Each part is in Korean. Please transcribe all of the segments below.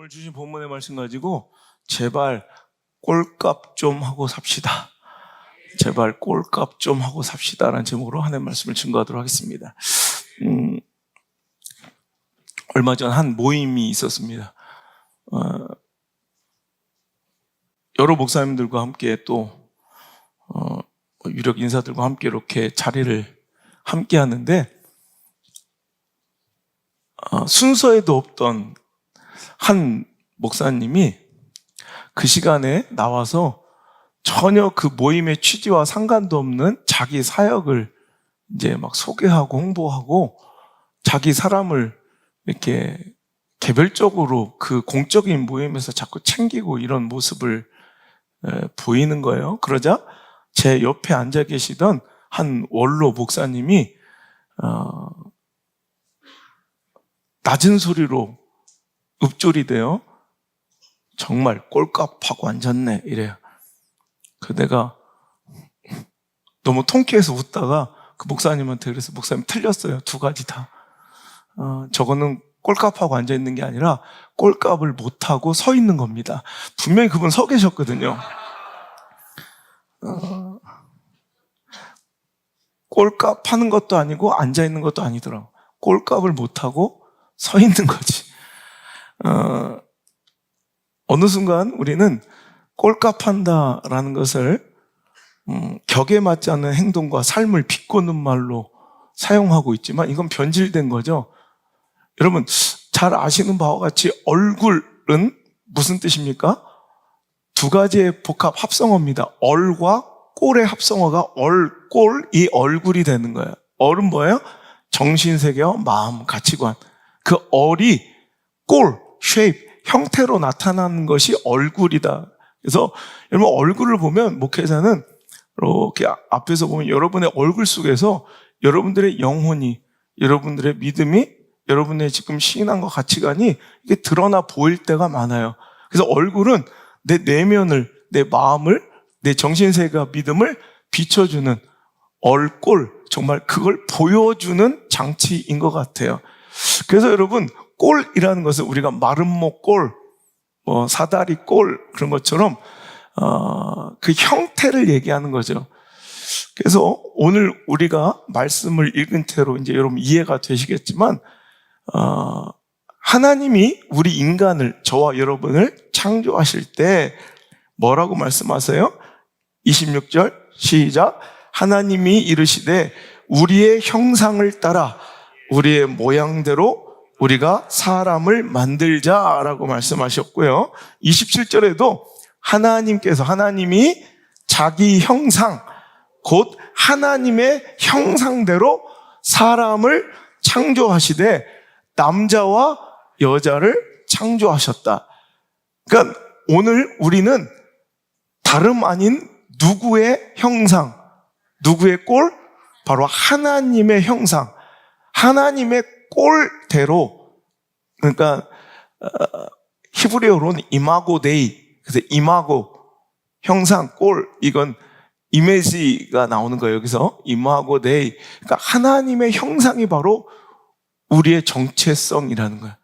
오늘 주신 본문의 말씀 가지고 제발 꼴값 좀 하고 삽시다. 제발 꼴값 좀 하고 삽시다라는 제목으로 하나님의 말씀을 증거하도록 하겠습니다. 얼마 전 한 모임이 있었습니다. 여러 목사님들과 함께 또 유력 인사들과 함께 이렇게 자리를 함께 하는데 순서에도 없던 한 목사님이 그 시간에 나와서 전혀 그 모임의 취지와 상관도 없는 자기 사역을 이제 막 소개하고 홍보하고 자기 사람을 이렇게 개별적으로 그 공적인 모임에서 자꾸 챙기고 이런 모습을 보이는 거예요. 그러자 제 옆에 앉아 계시던 한 원로 목사님이 낮은 소리로 읊조리대요. 정말 꼴값하고 앉았네 이래요. 그 내가 너무 통쾌해서 웃다가 그 목사님한테 그래서 목사님 틀렸어요. 두 가지 다. 저거는 꼴값하고 앉아있는 게 아니라 꼴값을 못하고 서 있는 겁니다. 분명히 그분 서 계셨거든요. 꼴값 하는 것도 아니고 앉아있는 것도 아니더라고. 꼴값을 못하고 서 있는 거지. 어느 순간 우리는 꼴값한다라는 것을 격에 맞지 않는 행동과 삶을 비꼬는 말로 사용하고 있지만 이건 변질된 거죠. 여러분 잘 아시는 바와 같이 얼굴은 무슨 뜻입니까? 두 가지의 복합 합성어입니다. 얼과 꼴의 합성어가 꼴이 얼굴이 되는 거예요. 얼은 뭐예요? 정신세계와 마음, 가치관. 그 얼이 꼴, 쉐입, 형태로 나타나는 것이 얼굴이다. 그래서 여러분 얼굴을 보면 목회자는 이렇게 앞에서 보면 여러분의 얼굴 속에서 여러분들의 영혼이, 여러분들의 믿음이, 여러분의 지금 신앙과 가치관이 이게 드러나 보일 때가 많아요. 그래서 얼굴은 내 내면을, 내 마음을, 내 정신세계와 믿음을 비춰주는 얼꼴, 정말 그걸 보여주는 장치인 것 같아요. 그래서 여러분 꼴이라는 것은 우리가 마름모 꼴, 사다리 꼴 그런 것처럼 그 형태를 얘기하는 거죠. 그래서 오늘 우리가 말씀을 읽은 채로 이제 여러분 이해가 되시겠지만 하나님이 우리 인간을, 저와 여러분을 창조하실 때 뭐라고 말씀하세요? 26절 시작. 하나님이 이르시되 우리의 형상을 따라 우리의 모양대로 우리가 사람을 만들자라고 말씀하셨고요. 27절에도 하나님이 자기 형상, 곧 하나님의 형상대로 사람을 창조하시되 남자와 여자를 창조하셨다. 그러니까 오늘 우리는 다름 아닌 누구의 형상, 누구의 꼴? 바로 하나님의 형상, 하나님의 꼴대로, 그러니까 히브리어로는 이마고 데이, 그래서 이마고, 형상, 꼴, 이건 이미지가 나오는 거예요. 여기서 이마고 데이, 그러니까 하나님의 형상이 바로 우리의 정체성이라는 거예요.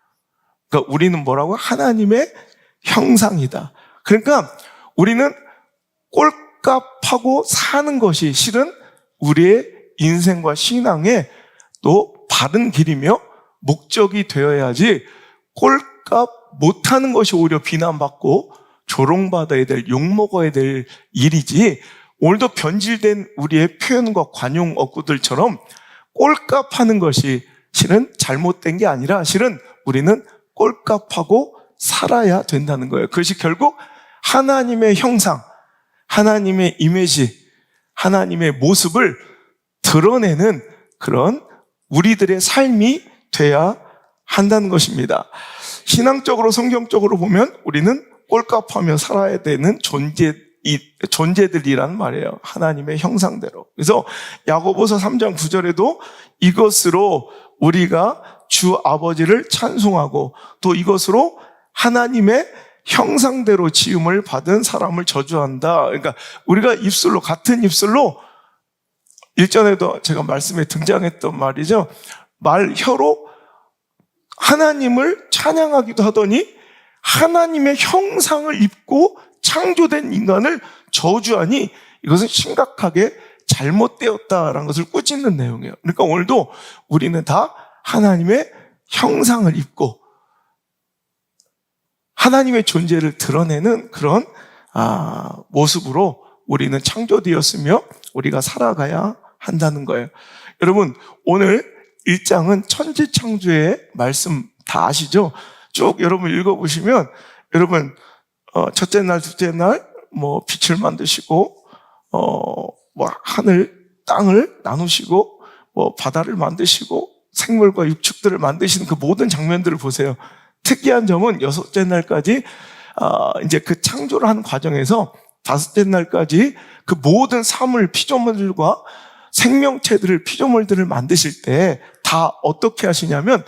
그러니까 우리는 뭐라고? 하나님의 형상이다. 그러니까 우리는 꼴값하고 사는 것이 실은 우리의 인생과 신앙의 또 바른 길이며 목적이 되어야지 꼴값 못하는 것이 오히려 비난받고 조롱받아야 될, 욕먹어야 될 일이지, 오늘도 변질된 우리의 표현과 관용 어구들처럼 꼴값하는 것이 실은 잘못된 게 아니라 실은 우리는 꼴값하고 살아야 된다는 거예요. 그것이 결국 하나님의 형상, 하나님의 이미지, 하나님의 모습을 드러내는 그런 우리들의 삶이 돼야 한다는 것입니다. 신앙적으로, 성경적으로 보면 우리는 꼴값하며 살아야 되는 존재들이란 말이에요. 하나님의 형상대로. 그래서 야고보서 3장 9절에도 이것으로 우리가 주 아버지를 찬송하고 또 이것으로 하나님의 형상대로 지음을 받은 사람을 저주한다. 그러니까 우리가 입술로, 같은 입술로, 일전에도 제가 말씀에 등장했던 말이죠. 혀로 하나님을 찬양하기도 하더니 하나님의 형상을 입고 창조된 인간을 저주하니 이것은 심각하게 잘못되었다라는 것을 꾸짖는 내용이에요. 그러니까 오늘도 우리는 다 하나님의 형상을 입고 하나님의 존재를 드러내는 그런 모습으로 우리는 창조되었으며 우리가 살아가야 한다는 거예요. 여러분, 오늘 1장은 천지창조의 말씀 다 아시죠? 쭉 여러분 읽어보시면 여러분 첫째 날, 둘째 날 빛을 만드시고 하늘, 땅을 나누시고 바다를 만드시고 생물과 육축들을 만드시는 그 모든 장면들을 보세요. 특이한 점은 여섯째 날까지 이제 그 창조를 하는 과정에서 다섯째 날까지 그 모든 사물, 피조물들과 생명체들을, 피조물들을 만드실 때 다 어떻게 하시냐면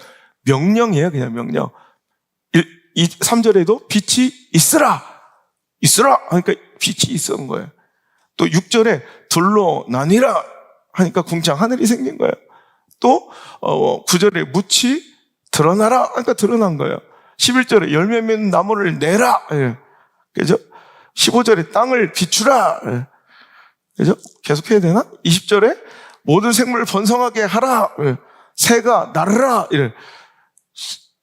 명령이에요. 그냥 명령. 3절에도 빛이 있으라! 있으라! 하니까 빛이 있었던 거예요. 또 6절에 둘로 나뉘라! 하니까 궁창 하늘이 생긴 거예요. 또 9절에 묻이 드러나라! 하니까 드러난 거예요. 11절에 열매 맺는 나무를 내라! 그죠? 15절에 땅을 비추라! 그죠? 계속 해야 되나? 20절에 모든 생물을 번성하게 하라! 새가 나르라!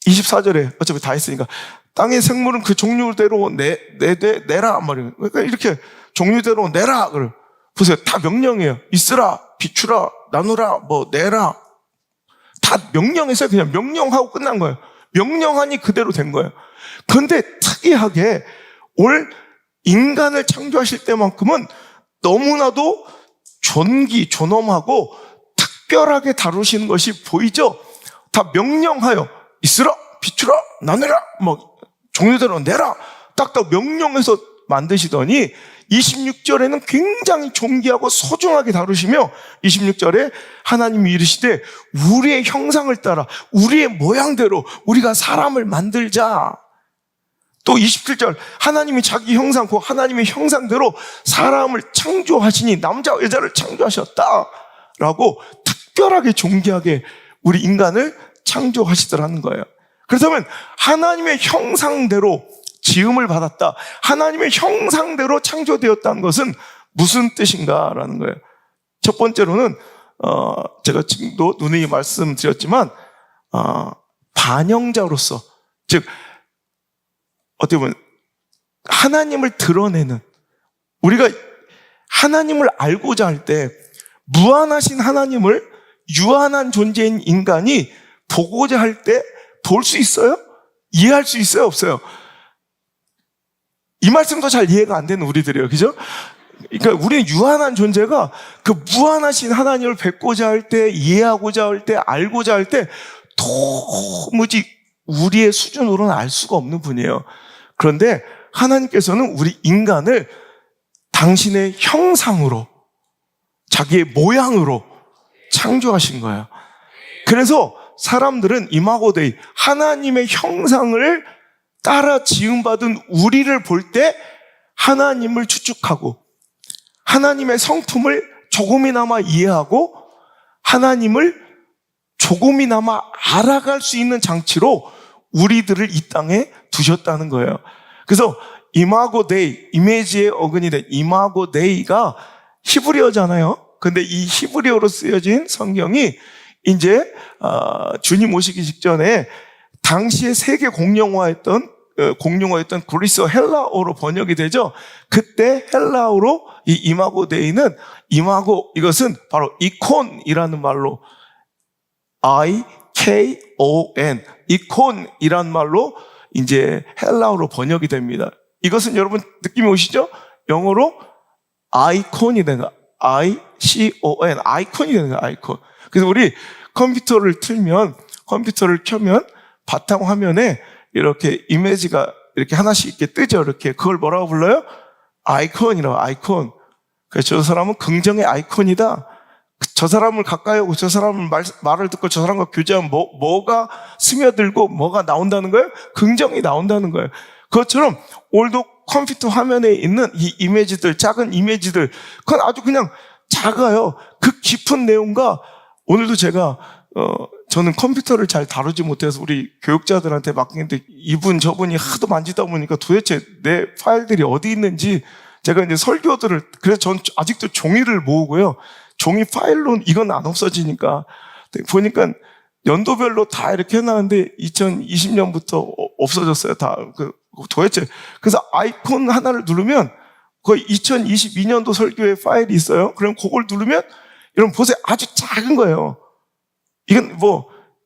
24절에 어차피 다 했으니까 땅의 생물은 그 종류대로 내라! 말이에요. 그러니까 이렇게 종류대로 내라! 보세요. 다 명령이에요. 있으라! 비추라! 나누라! 내라! 다 명령했어요. 그냥 명령하고 끝난 거예요. 명령하니 그대로 된 거예요. 그런데 특이하게 오늘 인간을 창조하실 때만큼은 너무나도 존엄하고 특별하게 다루시는 것이 보이죠? 다 명령하여 있으라, 비추라, 나누라, 종류대로 내라. 딱딱 명령해서 만드시더니 26절에는 굉장히 존귀하고 소중하게 다루시며 26절에 하나님이 이르시되 우리의 형상을 따라 우리의 모양대로 우리가 사람을 만들자. 또 27절 하나님이 자기 형상, 그 하나님의 형상대로 사람을 창조하시니 남자 여자를 창조하셨다라고 특별하게 존귀하게 우리 인간을 창조하시더라는 거예요. 그렇다면 하나님의 형상대로 지음을 받았다, 하나님의 형상대로 창조되었다는 것은 무슨 뜻인가라는 거예요. 첫 번째로는 제가 지금도 누누이 말씀드렸지만 반영자로서, 즉 어떻게 보면 하나님을 드러내는, 우리가 하나님을 알고자 할 때 무한하신 하나님을 유한한 존재인 인간이 보고자 할 때 볼 수 있어요? 이해할 수 있어요? 없어요? 이 말씀도 잘 이해가 안 되는 우리들이에요. 그죠? 그러니까 우리는 유한한 존재가 그 무한하신 하나님을 뵙고자 할 때, 이해하고자 할 때, 알고자 할 때 도무지 우리의 수준으로는 알 수가 없는 분이에요. 그런데 하나님께서는 우리 인간을 당신의 형상으로, 자기의 모양으로 창조하신 거예요. 그래서 사람들은 이마고 데이, 하나님의 형상을 따라 지음받은 우리를 볼 때 하나님을 추측하고 하나님의 성품을 조금이나마 이해하고 하나님을 조금이나마 알아갈 수 있는 장치로 우리들을 이 땅에 두셨다는 거예요. 그래서 이마고 데이, 이미지의 어근이 된 이마고 데이가 히브리어잖아요. 근데 이 히브리어로 쓰여진 성경이 이제 주님 오시기 직전에 당시에 세계 공용어였던 그리스어 헬라어로 번역이 되죠. 그때 헬라어로 이 이마고 데이는 이것은 바로 이콘이라는 말로 I-K-O-N 이콘이라는 말로 이제 헬라어로 번역이 됩니다. 이것은 여러분 느낌이 오시죠? 영어로 아이콘이 되는 거야. I-C-O-N 아이콘이 되는 거야. 아이콘. 그래서 우리 컴퓨터를 켜면 바탕 화면에 이렇게 이미지가 이렇게 하나씩 이렇게 뜨죠. 이렇게. 그걸 뭐라고 불러요? 아이콘이라고, 아이콘. 그래서 저 사람은 긍정의 아이콘이다. 저 사람을 가까이 오고 저 사람을 말을 듣고 저 사람과 교제하면 뭐가 스며들고 뭐가 나온다는 거예요? 긍정이 나온다는 거예요. 그것처럼 오늘도 컴퓨터 화면에 있는 이 이미지들, 작은 이미지들, 그건 아주 그냥 작아요. 그 깊은 내용과 오늘도 제가 저는 컴퓨터를 잘 다루지 못해서 우리 교육자들한테 맡기는데 이분 저분이 하도 만지다 보니까 도대체 내 파일들이 어디 있는지 제가 이제 설교들을, 그래서 전 아직도 종이를 모으고요. 종이 파일로 이건 안 없어지니까 보니까 연도별로 다 이렇게 해놨는데 2020년부터 없어졌어요. 다. 도대체. 그래서 아이콘 하나를 누르면 거의 2022년도 설교의 파일이 있어요. 그럼 그걸 누르면 여러분 보세요. 아주 작은 거예요. 이건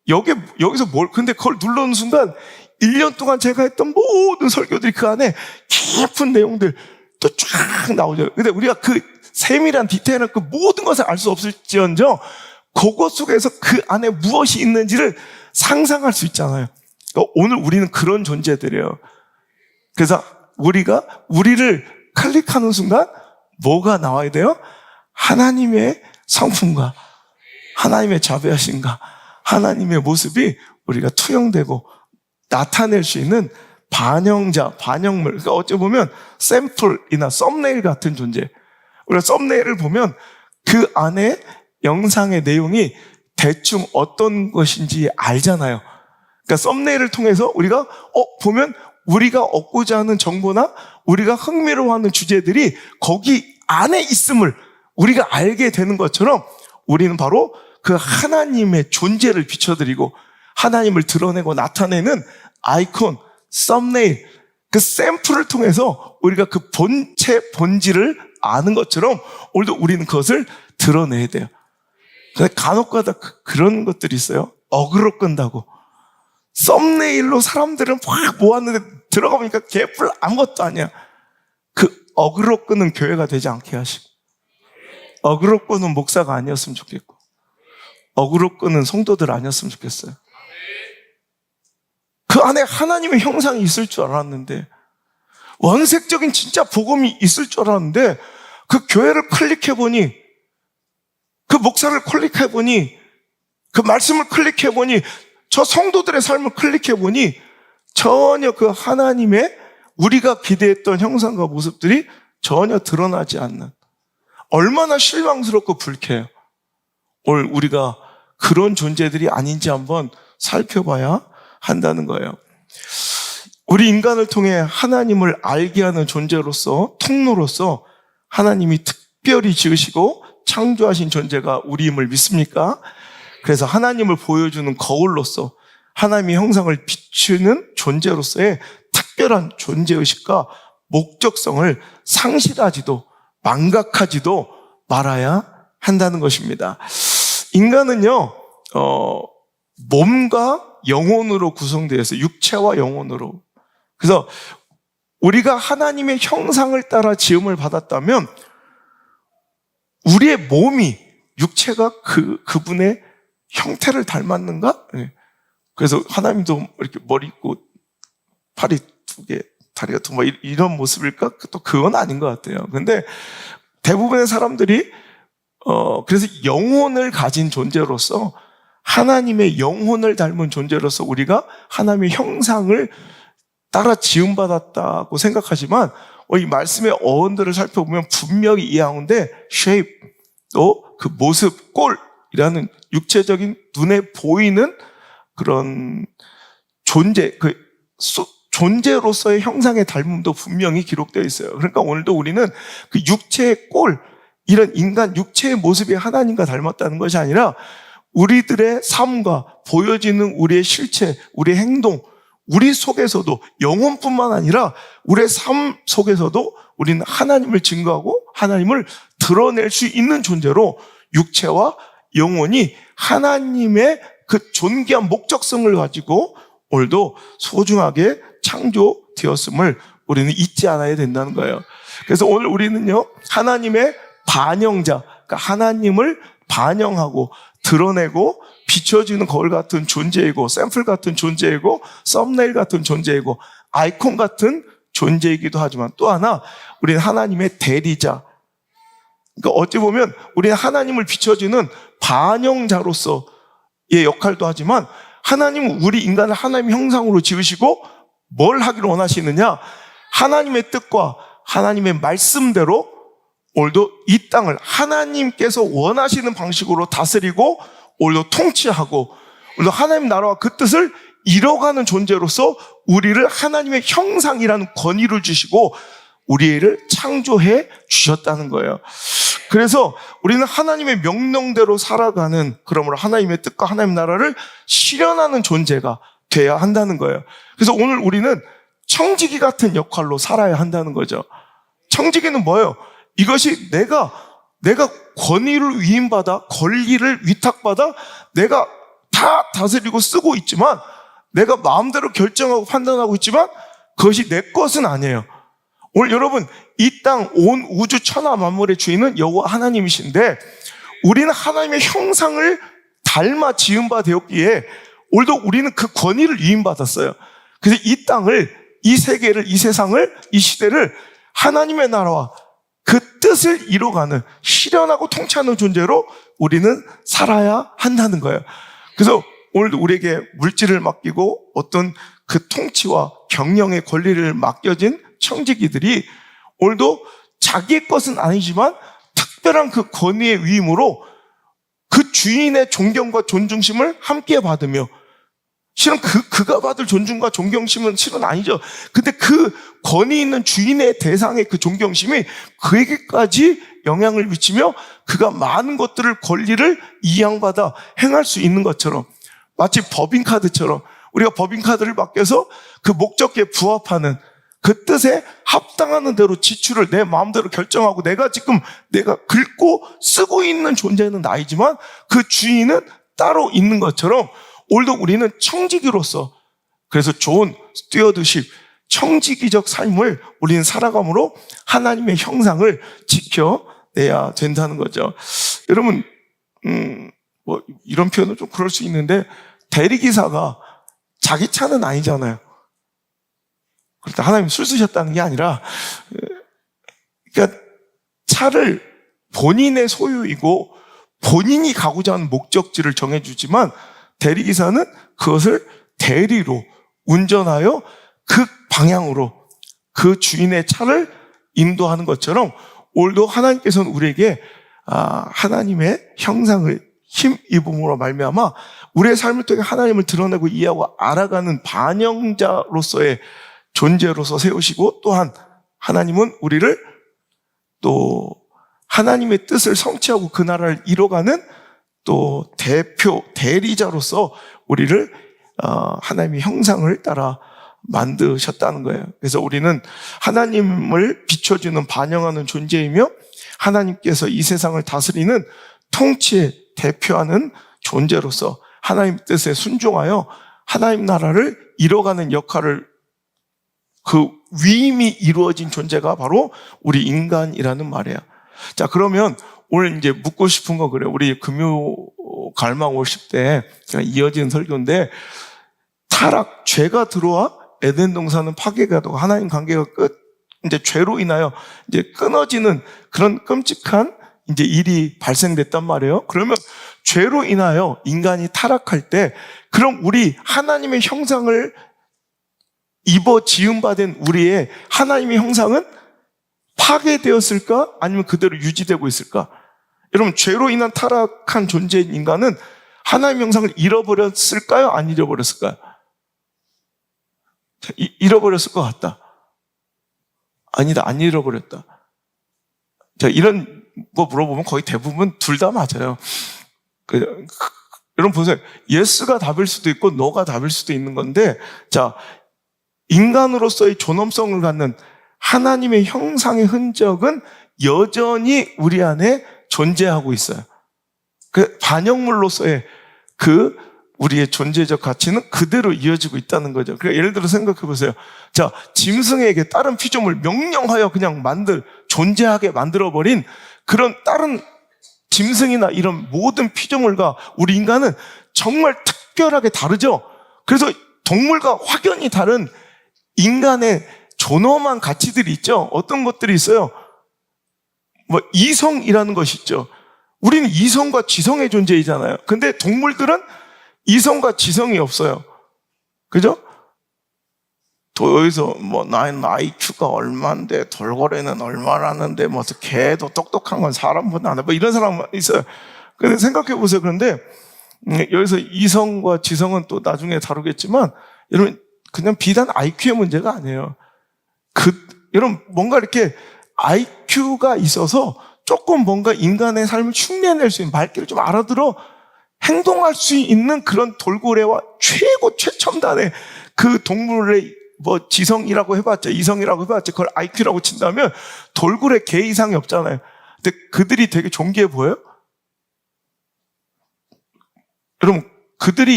여기서 근데 그걸 눌러놓은 순간 1년 동안 제가 했던 모든 설교들이 그 안에 깊은 내용들 또 쫙 나오죠. 근데 우리가 그 세밀한 디테일한 그 모든 것을 알 수 없을지언정 그것 속에서 그 안에 무엇이 있는지를 상상할 수 있잖아요. 오늘 우리는 그런 존재들이에요. 그래서 우리를 클릭하는 순간 뭐가 나와야 돼요? 하나님의 성품과 하나님의 자비하심과 하나님의 모습이 우리가 투영되고 나타낼 수 있는 반영자, 반영물. 그러니까 어찌 보면 샘플이나 썸네일 같은 존재. 우리가 썸네일을 보면 그 안에 영상의 내용이 대충 어떤 것인지 알잖아요. 그러니까 썸네일을 통해서 우리가 보면 우리가 얻고자 하는 정보나 우리가 흥미로워하는 주제들이 거기 안에 있음을 우리가 알게 되는 것처럼 우리는 바로 그 하나님의 존재를 비춰드리고 하나님을 드러내고 나타내는 아이콘, 썸네일, 그 샘플을 통해서 우리가 그 본질을 아는 것처럼 오늘도 우리는 그것을 드러내야 돼요. 근데 간혹가다 그런 것들이 있어요. 어그로 끈다고. 썸네일로 사람들은 확 모았는데 들어가 보니까 개뿔 아무것도 아니야. 그 어그로 끄는 교회가 되지 않게 하시고, 어그로 끄는 목사가 아니었으면 좋겠고, 어그로 끄는 성도들 아니었으면 좋겠어요. 그 안에 하나님의 형상이 있을 줄 알았는데, 원색적인 진짜 복음이 있을 줄 알았는데, 그 교회를 클릭해보니, 그 목사를 클릭해보니, 그 말씀을 클릭해보니, 저 성도들의 삶을 클릭해보니, 전혀 그 하나님의 우리가 기대했던 형상과 모습들이 전혀 드러나지 않는, 얼마나 실망스럽고 불쾌해요. 오늘 우리가 그런 존재들이 아닌지 한번 살펴봐야 한다는 거예요. 우리 인간을 통해 하나님을 알게 하는 존재로서, 통로로서 하나님이 특별히 지으시고 창조하신 존재가 우리임을 믿습니까? 그래서 하나님을 보여주는 거울로서 하나님의 형상을 비추는 존재로서의 특별한 존재의식과 목적성을 상실하지도 망각하지도 말아야 한다는 것입니다. 인간은요, 몸과 영혼으로 구성되어 있어요. 육체와 영혼으로. 그래서 우리가 하나님의 형상을 따라 지음을 받았다면 우리의 몸이, 육체가 그분의 형태를 닮았는가? 네. 그래서 하나님도 이렇게 머리 있고 팔이 2개, 다리가 2개, 이런 모습일까? 또 그건 아닌 것 같아요. 근데 대부분의 사람들이 그래서 영혼을 가진 존재로서, 하나님의 영혼을 닮은 존재로서 우리가 하나님의 형상을 따라 지음받았다고 생각하지만, 이 말씀의 어원들을 살펴보면 분명히 이해하는데, shape, 또 그 모습, 꼴이라는 육체적인 눈에 보이는 그런 존재, 존재로서의 형상의 닮음도 분명히 기록되어 있어요. 그러니까 오늘도 우리는 그 육체의 꼴, 이런 인간 육체의 모습이 하나님과 닮았다는 것이 아니라 우리들의 삶과 보여지는 우리의 실체, 우리의 행동, 우리 속에서도, 영혼뿐만 아니라 우리의 삶 속에서도 우리는 하나님을 증거하고 하나님을 드러낼 수 있는 존재로 육체와 영혼이 하나님의 그 존귀한 목적성을 가지고 오늘도 소중하게 창조되었음을 우리는 잊지 않아야 된다는 거예요. 그래서 오늘 우리는요, 하나님의 반영자, 그러니까 하나님을 반영하고 드러내고 비춰지는 거울 같은 존재이고, 샘플 같은 존재이고, 썸네일 같은 존재이고, 아이콘 같은 존재이기도 하지만 또 하나, 우리는 하나님의 대리자. 그러니까 어찌 보면 우리는 하나님을 비춰주는 반영자로서의 역할도 하지만, 하나님은 우리 인간을 하나님의 형상으로 지으시고 뭘 하기를 원하시느냐? 하나님의 뜻과 하나님의 말씀대로 오늘도 이 땅을 하나님께서 원하시는 방식으로 다스리고 오늘도 통치하고 우리도 하나님 나라와 그 뜻을 이뤄가는 존재로서 우리를 하나님의 형상이라는 권위를 주시고 우리를 창조해 주셨다는 거예요. 그래서 우리는 하나님의 명령대로 살아가는, 그러므로 하나님의 뜻과 하나님 나라를 실현하는 존재가 돼야 한다는 거예요. 그래서 오늘 우리는 청지기 같은 역할로 살아야 한다는 거죠. 청지기는 뭐예요? 이것이 내가 권위를 위임받아, 권리를 위탁받아 내가 다 다스리고 쓰고 있지만, 내가 마음대로 결정하고 판단하고 있지만 그것이 내 것은 아니에요. 오늘 여러분, 이 땅 온 우주 천하 만물의 주인은 여호와 하나님이신데 우리는 하나님의 형상을 닮아 지은 바 되었기에 오늘도 우리는 그 권위를 위임받았어요. 그래서 이 땅을, 이 세계를, 이 세상을, 이 시대를 하나님의 나라와 그 뜻을 이뤄가는, 실현하고 통치하는 존재로 우리는 살아야 한다는 거예요. 그래서 오늘도 우리에게 물질을 맡기고 어떤 그 통치와 경영의 권리를 맡겨진 청지기들이 오늘도 자기의 것은 아니지만 특별한 그 권위의 위임으로 그 주인의 존경과 존중심을 함께 받으며, 실은 그가 받을 존중과 존경심은 실은 아니죠. 근데 그 권위 있는 주인의 대상의 그 존경심이 그에게까지 영향을 미치며 그가 많은 것들을, 권리를 이양받아 행할 수 있는 것처럼, 마치 법인카드처럼 우리가 법인카드를 맡겨서 그 목적에 부합하는, 그 뜻에 합당하는 대로 지출을 내 마음대로 결정하고 내가 긁고 쓰고 있는 존재는 나이지만 그 주인은 따로 있는 것처럼 오늘도 우리는 청지기로서, 그래서 좋은 스튜어드십, 청지기적 삶을 우리는 살아감으로 하나님의 형상을 지켜내야 된다는 거죠. 여러분, 뭐 이런 표현은 좀 그럴 수 있는데 대리기사가 자기 차는 아니잖아요. 그렇다 하나님 술 쓰셨다는 게 아니라, 그러니까 차를 본인의 소유이고 본인이 가고자 하는 목적지를 정해주지만 대리기사는 그것을 대리로 운전하여 그 방향으로 그 주인의 차를 인도하는 것처럼 오늘도 하나님께서는 우리에게 하나님의 형상을 힘입음으로 말미암아 우리의 삶을 통해 하나님을 드러내고 이해하고 알아가는 반영자로서의 존재로서 세우시고, 또한 하나님은 우리를 또 하나님의 뜻을 성취하고 그 나라를 이뤄가는 또 대리자로서 우리를 하나님의 형상을 따라 만드셨다는 거예요. 그래서 우리는 하나님을 비춰주는, 반영하는 존재이며 하나님께서 이 세상을 다스리는, 통치에 대표하는 존재로서 하나님 뜻에 순종하여 하나님 나라를 이뤄가는 역할을, 그 위임이 이루어진 존재가 바로 우리 인간이라는 말이에요. 자, 그러면 오늘 이제 묻고 싶은 거 그래요. 우리 금요 갈망 월십 때 이어진 설교인데, 타락, 죄가 들어와 에덴 동산은 파괴가 되고 하나님 관계가 이제 죄로 인하여 이제 끊어지는 그런 끔찍한 이제 일이 발생됐단 말이에요. 그러면 죄로 인하여 인간이 타락할 때, 그럼 우리 하나님의 형상을 입어 지음받은 우리의 하나님의 형상은 파괴되었을까? 아니면 그대로 유지되고 있을까? 여러분, 죄로 인한 타락한 존재인 인간은 하나님의 형상을 잃어버렸을까요? 안 잃어버렸을까요? 잃어버렸을 것 같다. 아니다, 안 잃어버렸다. 자, 이런 거 물어보면 거의 대부분 둘 다 맞아요. 여러분 보세요. 예스가 답일 수도 있고 노가 답일 수도 있는 건데, 자, 인간으로서의 존엄성을 갖는 하나님의 형상의 흔적은 여전히 우리 안에 존재하고 있어요. 그 반영물로서의 그 우리의 존재적 가치는 그대로 이어지고 있다는 거죠. 그러니까 예를 들어 생각해 보세요. 자, 짐승에게 다른 피조물 명령하여 그냥 존재하게 만들어버린 그런 다른 짐승이나 이런 모든 피조물과 우리 인간은 정말 특별하게 다르죠. 그래서 동물과 확연히 다른 인간의 존엄한 가치들이 있죠. 어떤 것들이 있어요? 뭐 이성이라는 것이 있죠. 우리는 이성과 지성의 존재이잖아요. 근데 동물들은 이성과 지성이 없어요. 그죠? 또 여기서 뭐 나의 IQ가 얼마인데 돌고래는 얼마라는데 뭐 개도 똑똑한 건 사람보다 안 해. 뭐 이런 사람 있어요. 근데 생각해 보세요. 그런데 여기서 이성과 지성은 또 나중에 다루겠지만, 여러분, 그냥 비단 IQ의 문제가 아니에요. 여러분, 뭔가 이렇게 IQ가 있어서 조금 뭔가 인간의 삶을 흉내낼 수 있는, 말귀를 좀 알아들어 행동할 수 있는 그런 돌고래와 최첨단의 그 동물의 뭐 지성이라고 해봤자, 이성이라고 해봤자, 그걸 IQ라고 친다면 돌고래 개 이상이 없잖아요. 근데 그들이 되게 존귀해 보여요?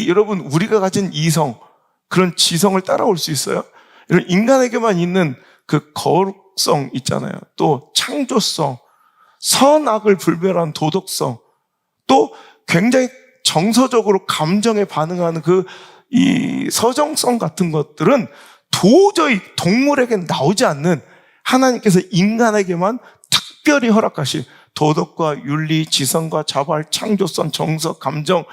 여러분, 우리가 가진 이성, 그런 지성을 따라올 수 있어요? 여러분, 인간에게만 있는 그 거룩성 있잖아요. 또 창조성, 선악을 분별한 도덕성, 또 굉장히 정서적으로 감정에 반응하는 이 서정성 같은 것들은 도저히 동물에겐 나오지 않는, 하나님께서 인간에게만 특별히 허락하신 도덕과 윤리, 지성과 자발, 창조성, 정서, 감정,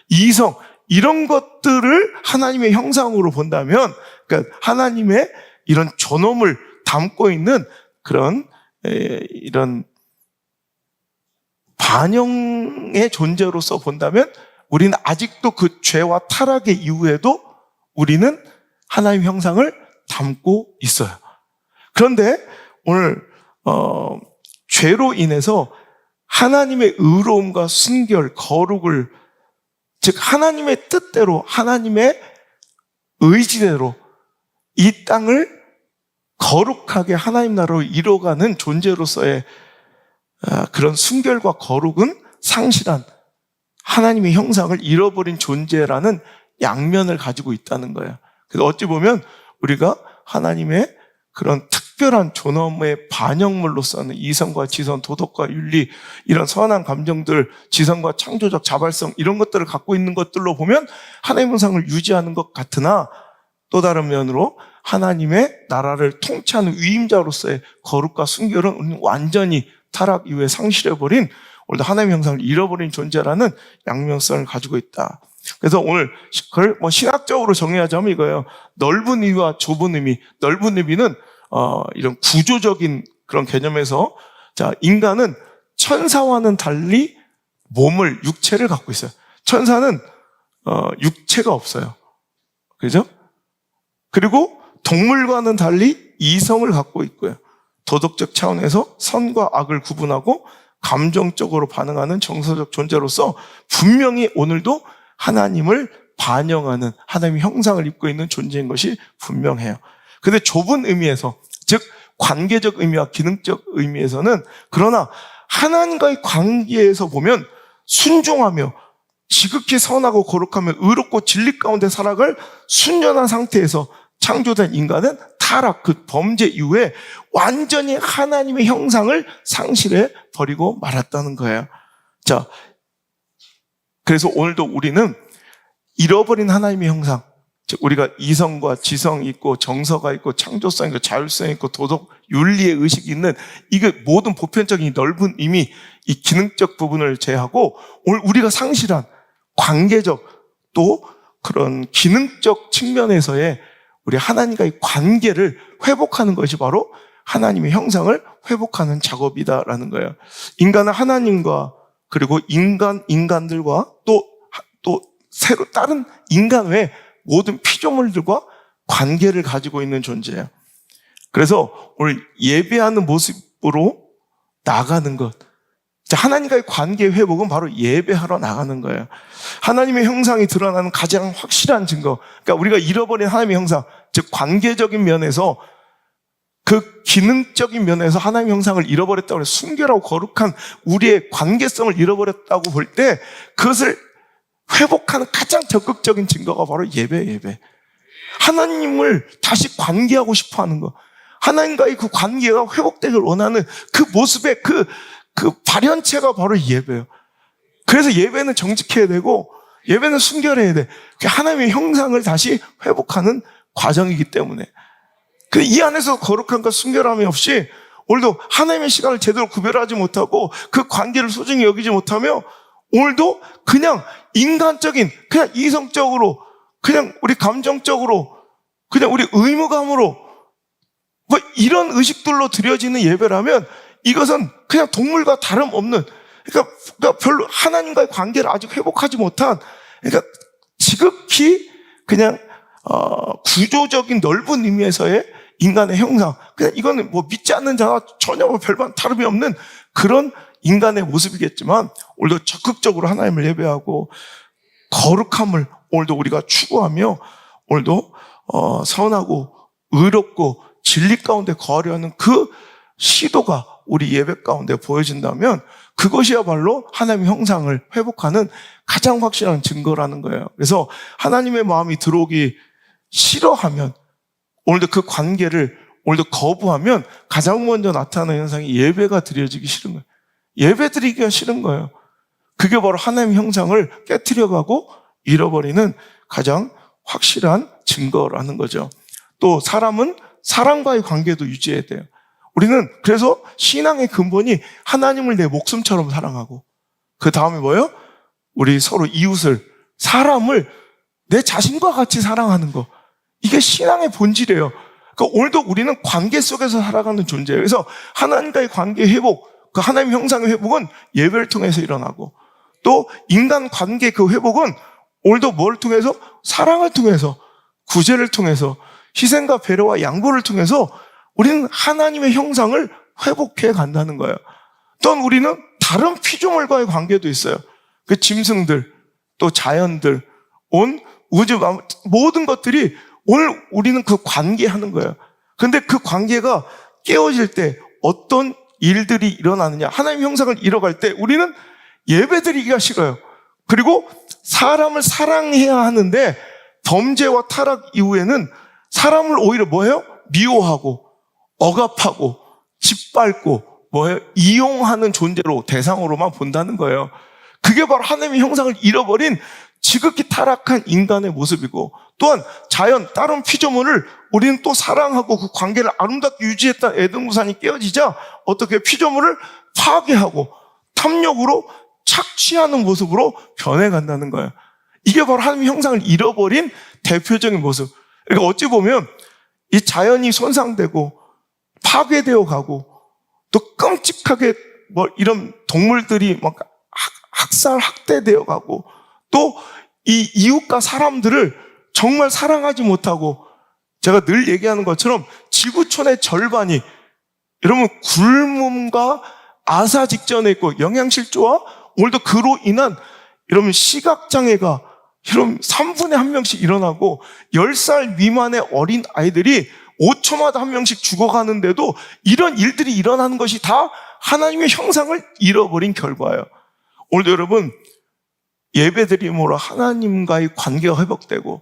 이성, 이런 것들을 하나님의 형상으로 본다면, 그러니까 하나님의 이런 존엄을 담고 있는 그런 이런 반영의 존재로서 본다면, 우리는 아직도 그 죄와 타락의 이후에도 우리는 하나님의 형상을 담고 있어요. 그런데 오늘 죄로 인해서 하나님의 의로움과 순결, 거룩을, 즉 하나님의 뜻대로, 하나님의 의지대로 이 땅을 거룩하게 하나님 나라로 이뤄가는 존재로서의 그런 순결과 거룩은 상실한 하나님의 형상을 잃어버린 존재라는 양면을 가지고 있다는 거예요. 그래서 어찌 보면 우리가 하나님의 그런 특별한 존엄의 반영물로서는 이성과 지성, 도덕과 윤리, 이런 선한 감정들, 지성과 창조적 자발성, 이런 것들을 갖고 있는 것들로 보면 하나님의 형상을 유지하는 것 같으나, 또 다른 면으로 하나님의 나라를 통치하는 위임자로서의 거룩과 순결은 완전히 타락 이후에 상실해버린, 오늘도 하나님의 형상을 잃어버린 존재라는 양면성을 가지고 있다. 그래서 오늘 그걸 신학적으로 정의하자면 이거예요. 넓은 의미와 좁은 의미. 넓은 의미는 이런 구조적인 그런 개념에서, 자, 인간은 천사와는 달리 몸을, 육체를 갖고 있어요. 천사는 육체가 없어요. 그죠? 그리고 동물과는 달리 이성을 갖고 있고요. 도덕적 차원에서 선과 악을 구분하고 감정적으로 반응하는 정서적 존재로서 분명히 오늘도 하나님을 반영하는, 하나님의 형상을 입고 있는 존재인 것이 분명해요. 근데 좁은 의미에서, 즉 관계적 의미와 기능적 의미에서는, 그러나 하나님과의 관계에서 보면 순종하며 지극히 선하고 거룩하며 의롭고 진리 가운데 살아갈 순전한 상태에서 창조된 인간은 타락, 그 범죄 이후에 완전히 하나님의 형상을 상실해 버리고 말았다는 거예요. 자, 그래서 오늘도 우리는 잃어버린 하나님의 형상, 즉 우리가 이성과 지성이 있고 정서가 있고 창조성이 있고 자율성이 있고 도덕, 윤리의 의식이 있는, 이게 모든 보편적인 넓은 의미, 이 기능적 부분을 제하고 오늘 우리가 상실한 관계적, 또 그런 기능적 측면에서의 우리 하나님과의 관계를 회복하는 것이 바로 하나님의 형상을 회복하는 작업이다라는 거예요. 인간은 하나님과, 그리고 인간들과 또 새로 다른 인간 외 모든 피조물들과 관계를 가지고 있는 존재예요. 그래서 오늘 예배하는 모습으로 나가는 것, 하나님과의 관계 회복은 바로 예배하러 나가는 거예요. 하나님의 형상이 드러나는 가장 확실한 증거, 그러니까 우리가 잃어버린 하나님의 형상, 즉 관계적인 면에서, 그 기능적인 면에서 하나님의 형상을 잃어버렸다고 해서 순결하고 거룩한 우리의 관계성을 잃어버렸다고 볼 때, 그것을 회복하는 가장 적극적인 증거가 바로 예배. 하나님을 다시 관계하고 싶어 하는 거, 하나님과의 그 관계가 회복되길 원하는 그 모습의 그 발현체가 바로 예배예요. 그래서 예배는 정직해야 되고, 예배는 순결해야 돼. 하나님의 형상을 다시 회복하는 과정이기 때문에. 이 안에서 거룩함과 순결함이 없이 오늘도 하나님의 시간을 제대로 구별하지 못하고 그 관계를 소중히 여기지 못하며, 오늘도 그냥 인간적인, 그냥 이성적으로, 그냥 우리 감정적으로, 그냥 우리 의무감으로 이런 의식들로 드려지는 예배라면 이것은 그냥 동물과 다름없는, 그러니까 별로 하나님과의 관계를 아직 회복하지 못한 그러니까 지극히 그냥 구조적인 넓은 의미에서의 인간의 형상, 그냥 이거는 뭐 믿지 않는 자와 전혀 별반 다름이 없는 그런 인간의 모습이겠지만, 오늘도 적극적으로 하나님을 예배하고 거룩함을 오늘도 우리가 추구하며 오늘도 선하고 의롭고 진리 가운데 거하려는 그 시도가 우리 예배 가운데 보여진다면, 그것이야말로 하나님의 형상을 회복하는 가장 확실한 증거라는 거예요. 그래서 하나님의 마음이 들어오기 싫어하면, 오늘도 그 관계를 오늘도 거부하면 가장 먼저 나타나는 현상이 예배가 드려지기 싫은 거예요. 예배 드리기가 싫은 거예요. 그게 바로 하나님의 형상을 깨트려가고 잃어버리는 가장 확실한 증거라는 거죠. 또 사람은 사람과의 관계도 유지해야 돼요. 우리는 그래서 신앙의 근본이 하나님을 내 목숨처럼 사랑하고, 그 다음에 뭐예요? 우리 서로 이웃을, 사람을 내 자신과 같이 사랑하는 거. 이게 신앙의 본질이에요. 그러니까 오늘도 우리는 관계 속에서 살아가는 존재예요. 그래서 하나님과의 관계 회복, 그 하나님 형상의 회복은 예배를 통해서 일어나고, 또 인간 관계 그 회복은 오늘도 뭘 통해서? 사랑을 통해서, 구제를 통해서, 희생과 배려와 양보를 통해서 우리는 하나님의 형상을 회복해 간다는 거예요. 또한 우리는 다른 피조물과의 관계도 있어요. 그 짐승들, 또 자연들, 온 우주 모든 것들이 오늘 우리는 그 관계하는 거예요. 그런데 그 관계가 깨어질 때 어떤 일들이 일어나느냐, 하나님의 형상을 잃어갈 때 우리는 예배드리기가 싫어요. 그리고 사람을 사랑해야 하는데 범죄와 타락 이후에는 사람을 오히려 뭐예요? 미워하고 억압하고 짓밟고 뭐예요? 이용하는 존재로, 대상으로만 본다는 거예요. 그게 바로 하나님의 형상을 잃어버린 지극히 타락한 인간의 모습이고, 또한 자연, 다른 피조물을 우리는 또 사랑하고 그 관계를 아름답게 유지했던 에덴 우산이 깨어지자 어떻게 피조물을 파괴하고 탐욕으로 착취하는 모습으로 변해간다는 거예요. 이게 바로 하나님의 형상을 잃어버린 대표적인 모습. 그러니까 어찌 보면 이 자연이 손상되고 파괴되어 가고, 또 끔찍하게 뭐 이런 동물들이 막 학살, 학대되어 가고, 또 이 이웃과 사람들을 정말 사랑하지 못하고, 제가 늘 얘기하는 것처럼 지구촌의 절반이 여러분 굶음과 아사 직전에 있고, 영양실조와 오늘도 그로 인한 여러분 시각장애가 여러분 3분의 1명씩 일어나고, 10살 미만의 어린 아이들이 5초마다 1명씩 죽어가는데도 이런 일들이 일어나는 것이 다 하나님의 형상을 잃어버린 결과예요. 오늘도 여러분 예배드림으로 하나님과의 관계가 회복되고,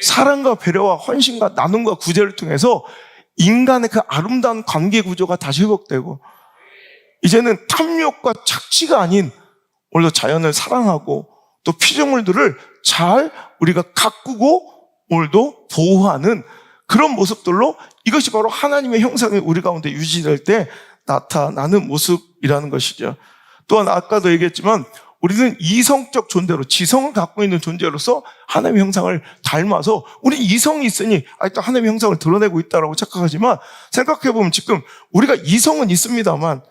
사랑과 배려와 헌신과 나눔과 구제를 통해서 인간의 그 아름다운 관계 구조가 다시 회복되고, 이제는 탐욕과 착취가 아닌 오늘도 자연을 사랑하고 또 피조물들을 잘 우리가 가꾸고 오늘도 보호하는 그런 모습들로, 이것이 바로 하나님의 형상이 우리 가운데 유지될 때 나타나는 모습이라는 것이죠. 또한 아까도 얘기했지만 우리는 이성적 존재로, 지성을 갖고 있는 존재로서 하나님의 형상을 닮아서, 우리 이성이 있으니 또 하나님의 형상을 드러내고 있다고 착각하지만, 생각해보면 지금 우리가 이성은 있습니다만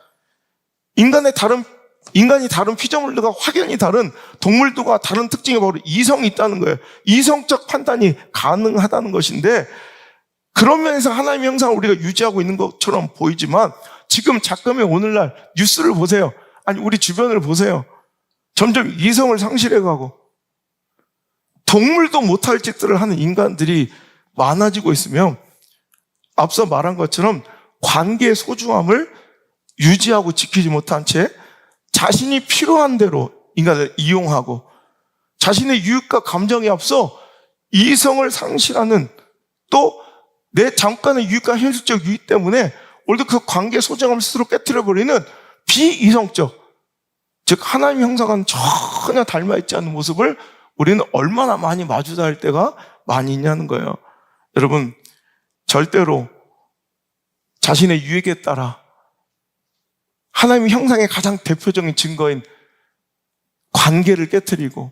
인간이 다른 피조물들과 확연히 다른 동물들과 다른 특징이 바로 이성이 있다는 거예요. 이성적 판단이 가능하다는 것인데, 그런 면에서 하나님의 형상을 우리가 유지하고 있는 것처럼 보이지만, 지금 작금의 오늘날 뉴스를 보세요. 아니 우리 주변을 보세요. 점점 이성을 상실해가고 동물도 못할 짓들을 하는 인간들이 많아지고 있으며, 앞서 말한 것처럼 관계의 소중함을 유지하고 지키지 못한 채 자신이 필요한 대로 인간을 이용하고, 자신의 유익과 감정에 앞서 이성을 상실하는, 또 내 잠깐의 유익과 현실적 유익 때문에 오늘도 그 관계의 소중함을 스스로 깨트려버리는 비이성적, 즉 하나님의 형상과는 전혀 닮아있지 않은 모습을 우리는 얼마나 많이 마주할 때가 많이 있냐는 거예요. 여러분, 절대로 자신의 유익에 따라 하나님의 형상의 가장 대표적인 증거인 관계를 깨트리고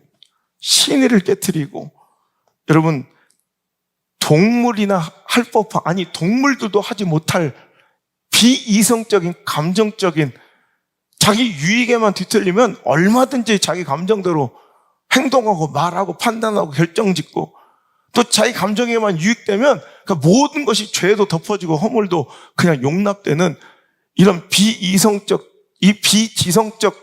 신의를 깨트리고, 여러분 동물이나 할 법한, 아니 동물들도 하지 못할 비이성적인 감정적인, 자기 유익에만 뒤틀리면 얼마든지 자기 감정대로 행동하고 말하고 판단하고 결정짓고 또 자기 감정에만 유익되면 그 모든 것이 죄도 덮어지고 허물도 그냥 용납되는 이런 비지성적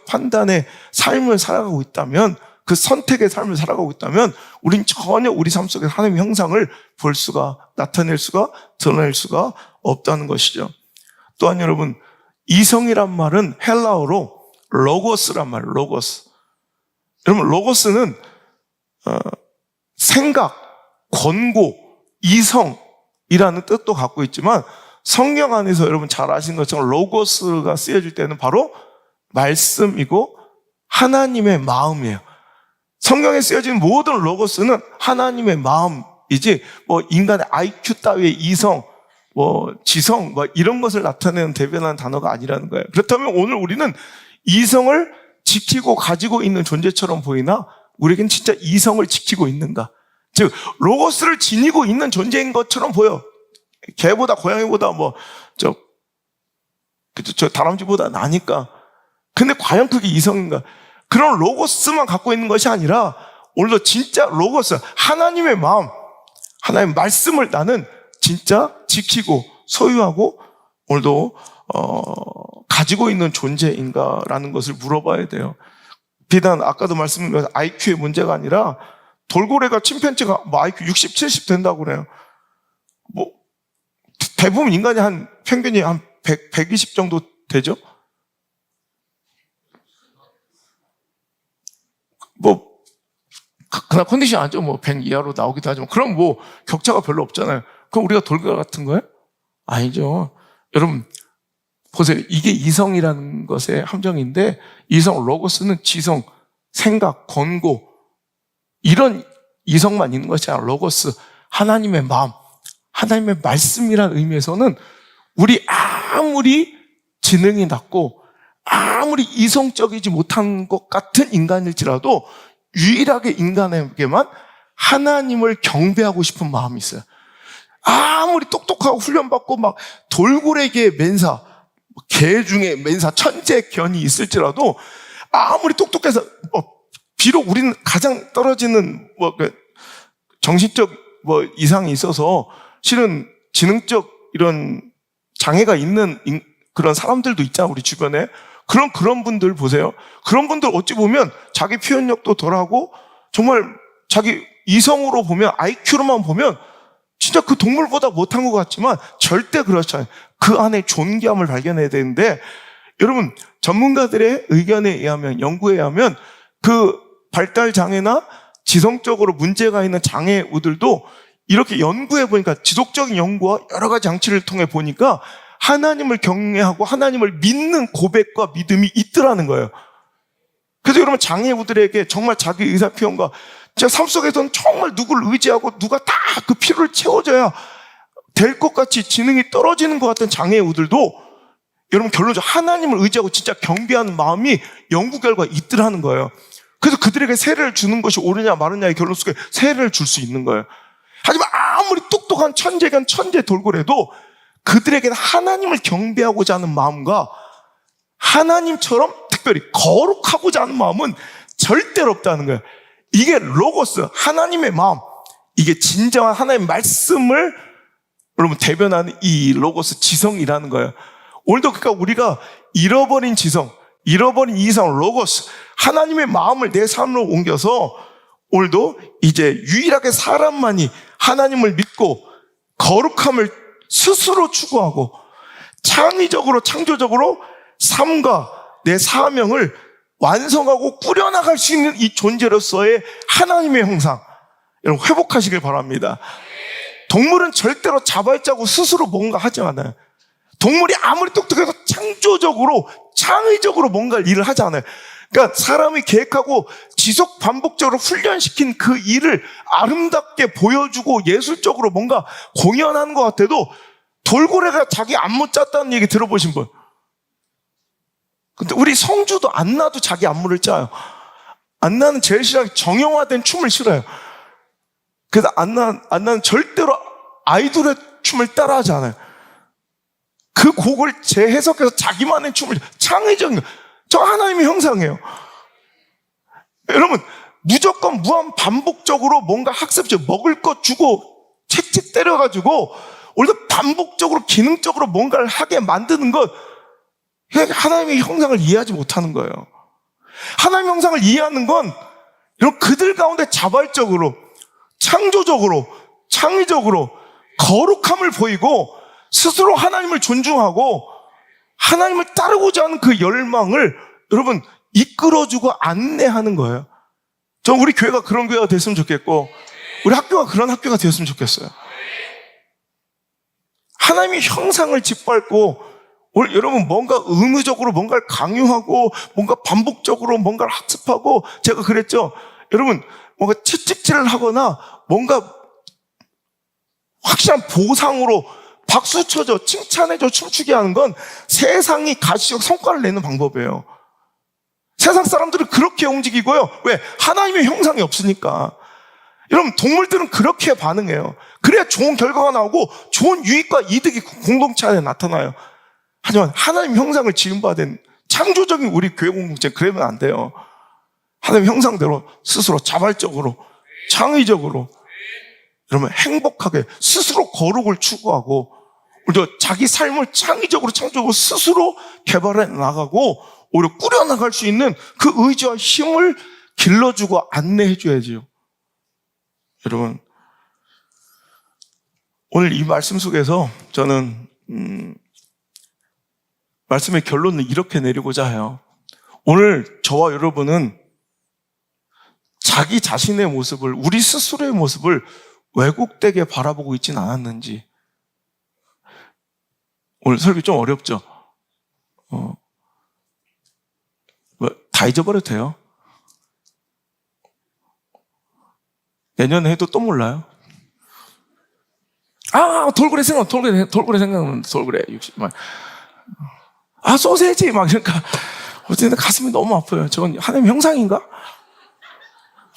판단의 삶을 살아가고 있다면, 그 선택의 삶을 살아가고 있다면 우린 전혀 우리 삶 속에 하나님의 형상을 볼 수가, 나타낼 수가, 드러낼 수가 없다는 것이죠. 또한 여러분, 이성이란 말은 헬라어로 로고스란 말이에요. 로고스. 여러분, 로고스는 생각, 권고, 이성이라는 뜻도 갖고 있지만 성경 안에서 여러분 잘 아시는 것처럼 로고스가 쓰여질 때는 바로 말씀이고 하나님의 마음이에요. 성경에 쓰여진 모든 로고스는 하나님의 마음이지 뭐 인간의 IQ 따위의 이성, 뭐 지성, 뭐 이런 것을 나타내는 대변하는 단어가 아니라는 거예요. 그렇다면 오늘 우리는 이성을 지키고 가지고 있는 존재처럼 보이나 우리에겐 진짜 이성을 지키고 있는가? 즉 로고스를 지니고 있는 존재인 것처럼 보여. 개보다 고양이보다 저 다람쥐보다 나니까. 근데 과연 그게 이성인가? 그런 로고스만 갖고 있는 것이 아니라 오늘도 진짜 로고스, 하나님의 마음, 하나님의 말씀을 나는 진짜 지키고 소유하고 오늘도 가지고 있는 존재인가라는 것을 물어봐야 돼요. 비단 아까도 말씀드린 것처럼 IQ의 문제가 아니라 돌고래가 침팬지가 뭐 IQ 60, 70 된다고 그래요. 뭐 대부분 인간이 평균이 한 120 정도 되죠? 뭐 그날 컨디션 안 좋으면 100 이하로 나오기도 하지만 그럼 뭐 격차가 별로 없잖아요. 그럼 우리가 돌고래 같은 거예요? 아니죠. 여러분 보세요. 이게 이성이라는 것의 함정인데, 이성, 로고스는 지성, 생각, 권고 이런 이성만 있는 것이 아니라 로고스, 하나님의 마음, 하나님의 말씀이라는 의미에서는 우리 아무리 지능이 낮고 아무리 이성적이지 못한 것 같은 인간일지라도 유일하게 인간에게만 하나님을 경배하고 싶은 마음이 있어요. 아무리 똑똑하고 훈련받고 막 돌고래계의 멘사, 개 중에 멘사, 천재 견이 있을지라도 아무리 똑똑해서 비록 우리는 가장 떨어지는 정신적 이상이 있어서 실은 지능적 이런 장애가 있는 그런 사람들도 있잖아, 우리 주변에. 그런 분들 보세요. 그런 분들 어찌 보면 자기 표현력도 덜하고 정말 자기 이성으로 보면, IQ로만 보면 진짜 그 동물보다 못한 것 같지만 절대 그렇지 않아요. 그 안에 존귀함을 발견해야 되는데, 여러분 전문가들의 의견에 의하면, 연구에 의하면 그 발달 장애나 지성적으로 문제가 있는 장애우들도 이렇게 연구해 보니까, 지속적인 연구와 여러 가지 장치를 통해 보니까 하나님을 경외하고 하나님을 믿는 고백과 믿음이 있더라는 거예요. 그래서 여러분 장애우들에게 정말 자기 의사표현과 제 삶 속에서는 정말 누구를 의지하고 누가 다 그 필요를 채워줘야 될 것 같이 지능이 떨어지는 것 같은 장애우들도 여러분 결론적으로 하나님을 의지하고 진짜 경배하는 마음이 연구 결과 있더라는 거예요. 그래서 그들에게 세례를 주는 것이 옳으냐 마르냐의 결론 속에 세례를 줄 수 있는 거예요. 하지만 아무리 똑똑한 천재견 천재 돌고래도 그들에게는 하나님을 경배하고자 하는 마음과 하나님처럼 특별히 거룩하고자 하는 마음은 절대로 없다는 거예요. 이게 로고스, 하나님의 마음, 이게 진정한 하나님의 말씀을 여러분 대변하는 이 로고스 지성이라는 거예요. 오늘도 그러니까 우리가 잃어버린 지성, 잃어버린 이성, 로고스, 하나님의 마음을 내 삶으로 옮겨서 오늘도 이제 유일하게 사람만이 하나님을 믿고 거룩함을 스스로 추구하고 창의적으로 창조적으로 삶과 내 사명을 완성하고 꾸려나갈 수 있는 이 존재로서의 하나님의 형상, 여러분 회복하시길 바랍니다. 동물은 절대로 자발적으로 스스로 뭔가 하지 않아요. 동물이 아무리 똑똑해도 창조적으로 창의적으로 뭔가 일을 하지 않아요. 그러니까 사람이 계획하고 지속 반복적으로 훈련시킨 그 일을 아름답게 보여주고 예술적으로 뭔가 공연하는 것 같아도, 돌고래가 자기 안무 짰다는 얘기 들어보신 분? 근데 우리 성주도 안나도 자기 안무를 짜요. 안나는 제일 싫어하는 정형화된 춤을 싫어요. 그래서 안나는 절대로 아이돌의 춤을 따라하지 않아요. 그 곡을 재해석해서 자기만의 춤을, 창의적인, 저 하나님의 형상이에요. 여러분 무조건 무한 반복적으로 뭔가 학습적 먹을 거 주고 책책 때려가지고 우리가 반복적으로 기능적으로 뭔가를 하게 만드는 것, 하나님의 형상을 이해하지 못하는 거예요. 하나님의 형상을 이해하는 건 이런 그들 가운데 자발적으로, 창조적으로, 창의적으로 거룩함을 보이고 스스로 하나님을 존중하고 하나님을 따르고자 하는 그 열망을 여러분 이끌어주고 안내하는 거예요. 저 우리 교회가 그런 교회가 됐으면 좋겠고 우리 학교가 그런 학교가 되었으면 좋겠어요. 하나님의 형상을 짓밟고 오늘 여러분 뭔가 의무적으로 뭔가를 강요하고 뭔가 반복적으로 뭔가를 학습하고 제가 그랬죠. 여러분 뭔가 채찍질을 하거나 뭔가 확실한 보상으로 박수 쳐줘, 칭찬해줘, 춤추게 하는 건 세상이 가시적 성과를 내는 방법이에요. 세상 사람들은 그렇게 움직이고요. 왜? 하나님의 형상이 없으니까. 여러분 동물들은 그렇게 반응해요. 그래야 좋은 결과가 나오고 좋은 유익과 이득이 공동체 안에 나타나요. 하지만 하나님 형상을 지음받은 창조적인 우리 교회 공동체 그러면 안 돼요. 하나님 형상대로 스스로 자발적으로 창의적으로 여러분 행복하게 스스로 거룩을 추구하고 우리도 자기 삶을 창의적으로 창조하고 스스로 개발해 나가고 오히려 꾸려나갈 수 있는 그 의지와 힘을 길러주고 안내해 줘야죠. 여러분 오늘 이 말씀 속에서 저는 말씀의 결론을 이렇게 내리고자 해요. 오늘 저와 여러분은 자기 자신의 모습을, 우리 스스로의 모습을 왜곡되게 바라보고 있지는 않았는지. 오늘 설교 좀 어렵죠? 다 잊어버려도 돼요. 내년에 해도 또 몰라요. 돌고래 생각나면 돌고래 60만. 소세지 막 그러니까 어쨌든 가슴이 너무 아파요. 저건 하나님 형상인가?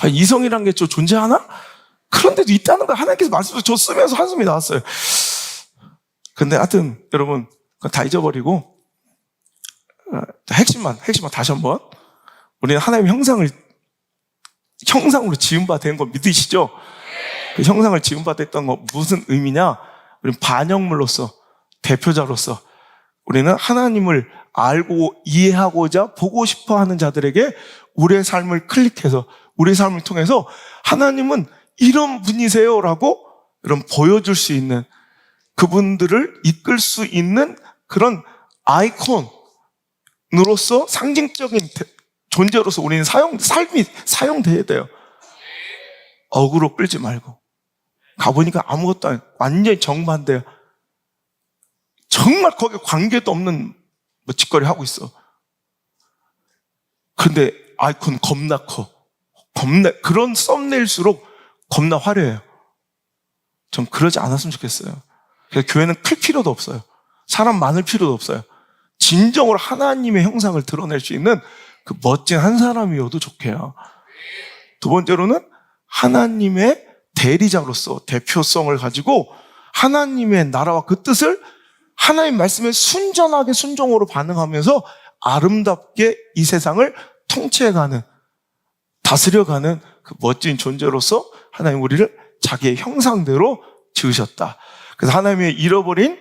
이성이란 게 존재하나? 그런데도 있다는 거 하나님께서 말씀을 저 쓰면서 한숨이 나왔어요. 근데 하여튼 여러분 다 잊어버리고 핵심만 다시 한번 우리는 하나님 형상으로 지음받은 거 믿으시죠? 그 형상을 지음받았던 거 무슨 의미냐? 우리는 반영물로서 대표자로서 우리는 하나님을 알고 이해하고자 보고 싶어하는 자들에게 우리의 삶을 클릭해서 우리의 삶을 통해서 하나님은 이런 분이세요라고 이런 보여줄 수 있는 그분들을 이끌 수 있는 그런 아이콘으로서 상징적인 존재로서 우리는 삶이 사용돼야 돼요. 어그로 끌지 말고 가보니까 아무것도 아니고 완전히 정반대예요. 정말 거기에 관계도 없는 짓거리 하고 있어. 근데 아이콘 겁나 커. 그런 썸네일수록 겁나 화려해요. 전 그러지 않았으면 좋겠어요. 그래서 교회는 클 필요도 없어요. 사람 많을 필요도 없어요. 진정으로 하나님의 형상을 드러낼 수 있는 그 멋진 한 사람이어도 좋게요. 두 번째로는 하나님의 대리자로서 대표성을 가지고 하나님의 나라와 그 뜻을 하나님 말씀에 순전하게 순종으로 반응하면서 아름답게 이 세상을 통치해가는, 다스려가는 그 멋진 존재로서 하나님 우리를 자기의 형상대로 지으셨다. 그래서 하나님의 잃어버린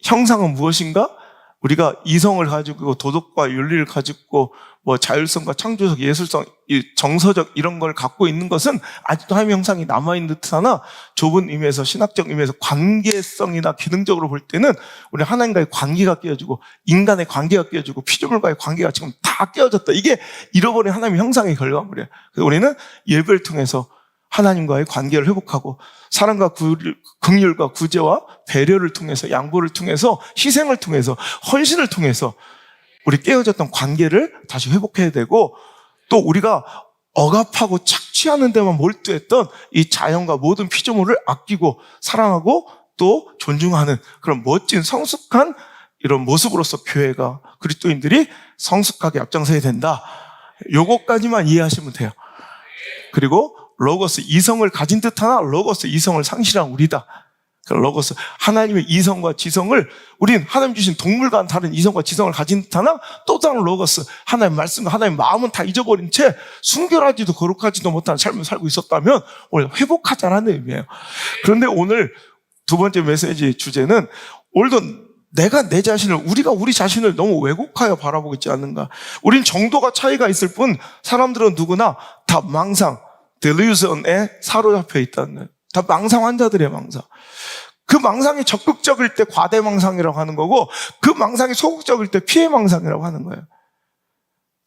형상은 무엇인가? 우리가 이성을 가지고 도덕과 윤리를 가지고 자율성과 창조적, 예술성, 정서적 이런 걸 갖고 있는 것은 아직도 하나님의 형상이 남아있는 듯하나 좁은 의미에서 신학적 의미에서 관계성이나 기능적으로 볼 때는 우리 하나님과의 관계가 깨어지고 인간의 관계가 깨어지고 피조물과의 관계가 지금 다 깨어졌다. 이게 잃어버린 하나님의 형상의 결과물이에요. 그래서 우리는 예배를 통해서 하나님과의 관계를 회복하고 사랑과 긍휼과 구제와 배려를 통해서 양보를 통해서 희생을 통해서 헌신을 통해서 우리 깨어졌던 관계를 다시 회복해야 되고 또 우리가 억압하고 착취하는 데만 몰두했던 이 자연과 모든 피조물을 아끼고 사랑하고 또 존중하는 그런 멋진 성숙한 이런 모습으로서 교회가 그리스도인들이 성숙하게 앞장서야 된다. 요거까지만 이해하시면 돼요. 그리고 로고스 이성을 가진 듯하나 로고스 이성을 상실한 우리다. 로고스, 하나님의 이성과 지성을 우린 하나님 주신 동물과는 다른 이성과 지성을 가진 듯하나 또 다른 로고스, 하나님의 말씀과 하나님의 마음은 다 잊어버린 채 순결하지도 거룩하지도 못한 삶을 살고 있었다면 오늘 회복하자라는 의미예요. 그런데 오늘 두 번째 메시지 주제는 오늘도 내가 내 자신을, 우리가 우리 자신을 너무 왜곡하여 바라보고 있지 않는가. 우린 정도가 차이가 있을 뿐 사람들은 누구나 다 망상, delusion에 사로잡혀 있다는 거예요. 다 망상 환자들의 망상. 그 망상이 적극적일 때 과대망상이라고 하는 거고 그 망상이 소극적일 때 피해망상이라고 하는 거예요.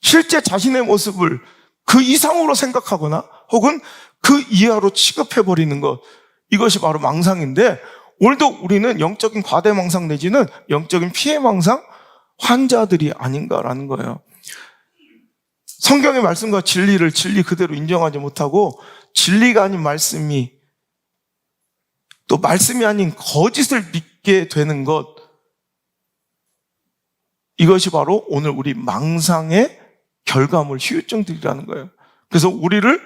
실제 자신의 모습을 그 이상으로 생각하거나 혹은 그 이하로 취급해버리는 것, 이것이 바로 망상인데 오늘도 우리는 영적인 과대망상 내지는 영적인 피해망상 환자들이 아닌가라는 거예요. 성경의 말씀과 진리를 진리 그대로 인정하지 못하고 진리가 아닌 말씀이 또 말씀이 아닌 거짓을 믿게 되는 것, 이것이 바로 오늘 우리 망상의 결과물, 후유증들이라는 거예요. 그래서 우리를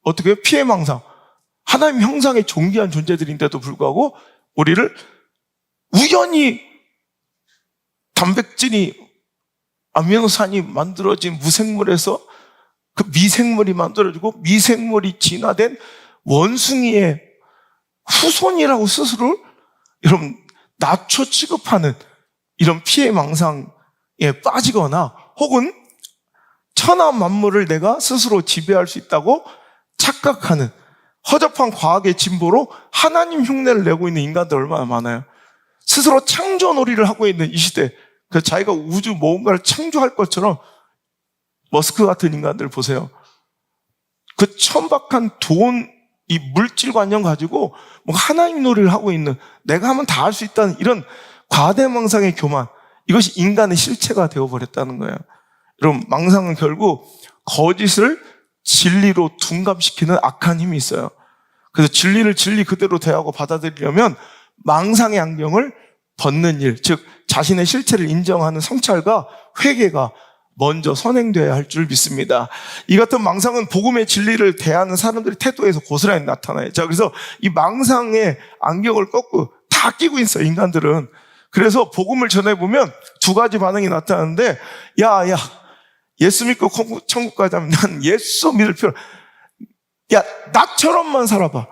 어떻게 피해망상, 하나님 형상의 존귀한 존재들인데도 불구하고 우리를 우연히 단백질이 아미노산이 만들어진 무생물에서 그 미생물이 만들어지고 미생물이 진화된 원숭이의 후손이라고 스스로 여러분 낮춰 취급하는 이런 피해망상에 빠지거나 혹은 천하 만물을 내가 스스로 지배할 수 있다고 착각하는 허접한 과학의 진보로 하나님 흉내를 내고 있는 인간들 얼마나 많아요. 스스로 창조놀이를 하고 있는 이 시대, 그 자기가 우주 뭔가를 창조할 것처럼 머스크 같은 인간들 보세요. 그 천박한 돈, 이 물질관념 가지고 뭐 하나님 놀이를 하고 있는, 내가 하면 다 할 수 있다는 이런 과대망상의 교만, 이것이 인간의 실체가 되어버렸다는 거예요. 여러분, 망상은 결국 거짓을 진리로 둔갑시키는 악한 힘이 있어요. 그래서 진리를 진리 그대로 대하고 받아들이려면 망상의 안경을 벗는 일, 즉 자신의 실체를 인정하는 성찰과 회개가 먼저 선행돼야 할 줄 믿습니다. 이 같은 망상은 복음의 진리를 대하는 사람들의 태도에서 고스란히 나타나요. 자, 그래서 이 망상의 안경을 꺾고 다 끼고 있어요, 인간들은. 그래서 복음을 전해보면 두 가지 반응이 나타나는데, 야, 예수 믿고 천국 가자면 난 예수 믿을 필요, 야, 나처럼만 살아봐.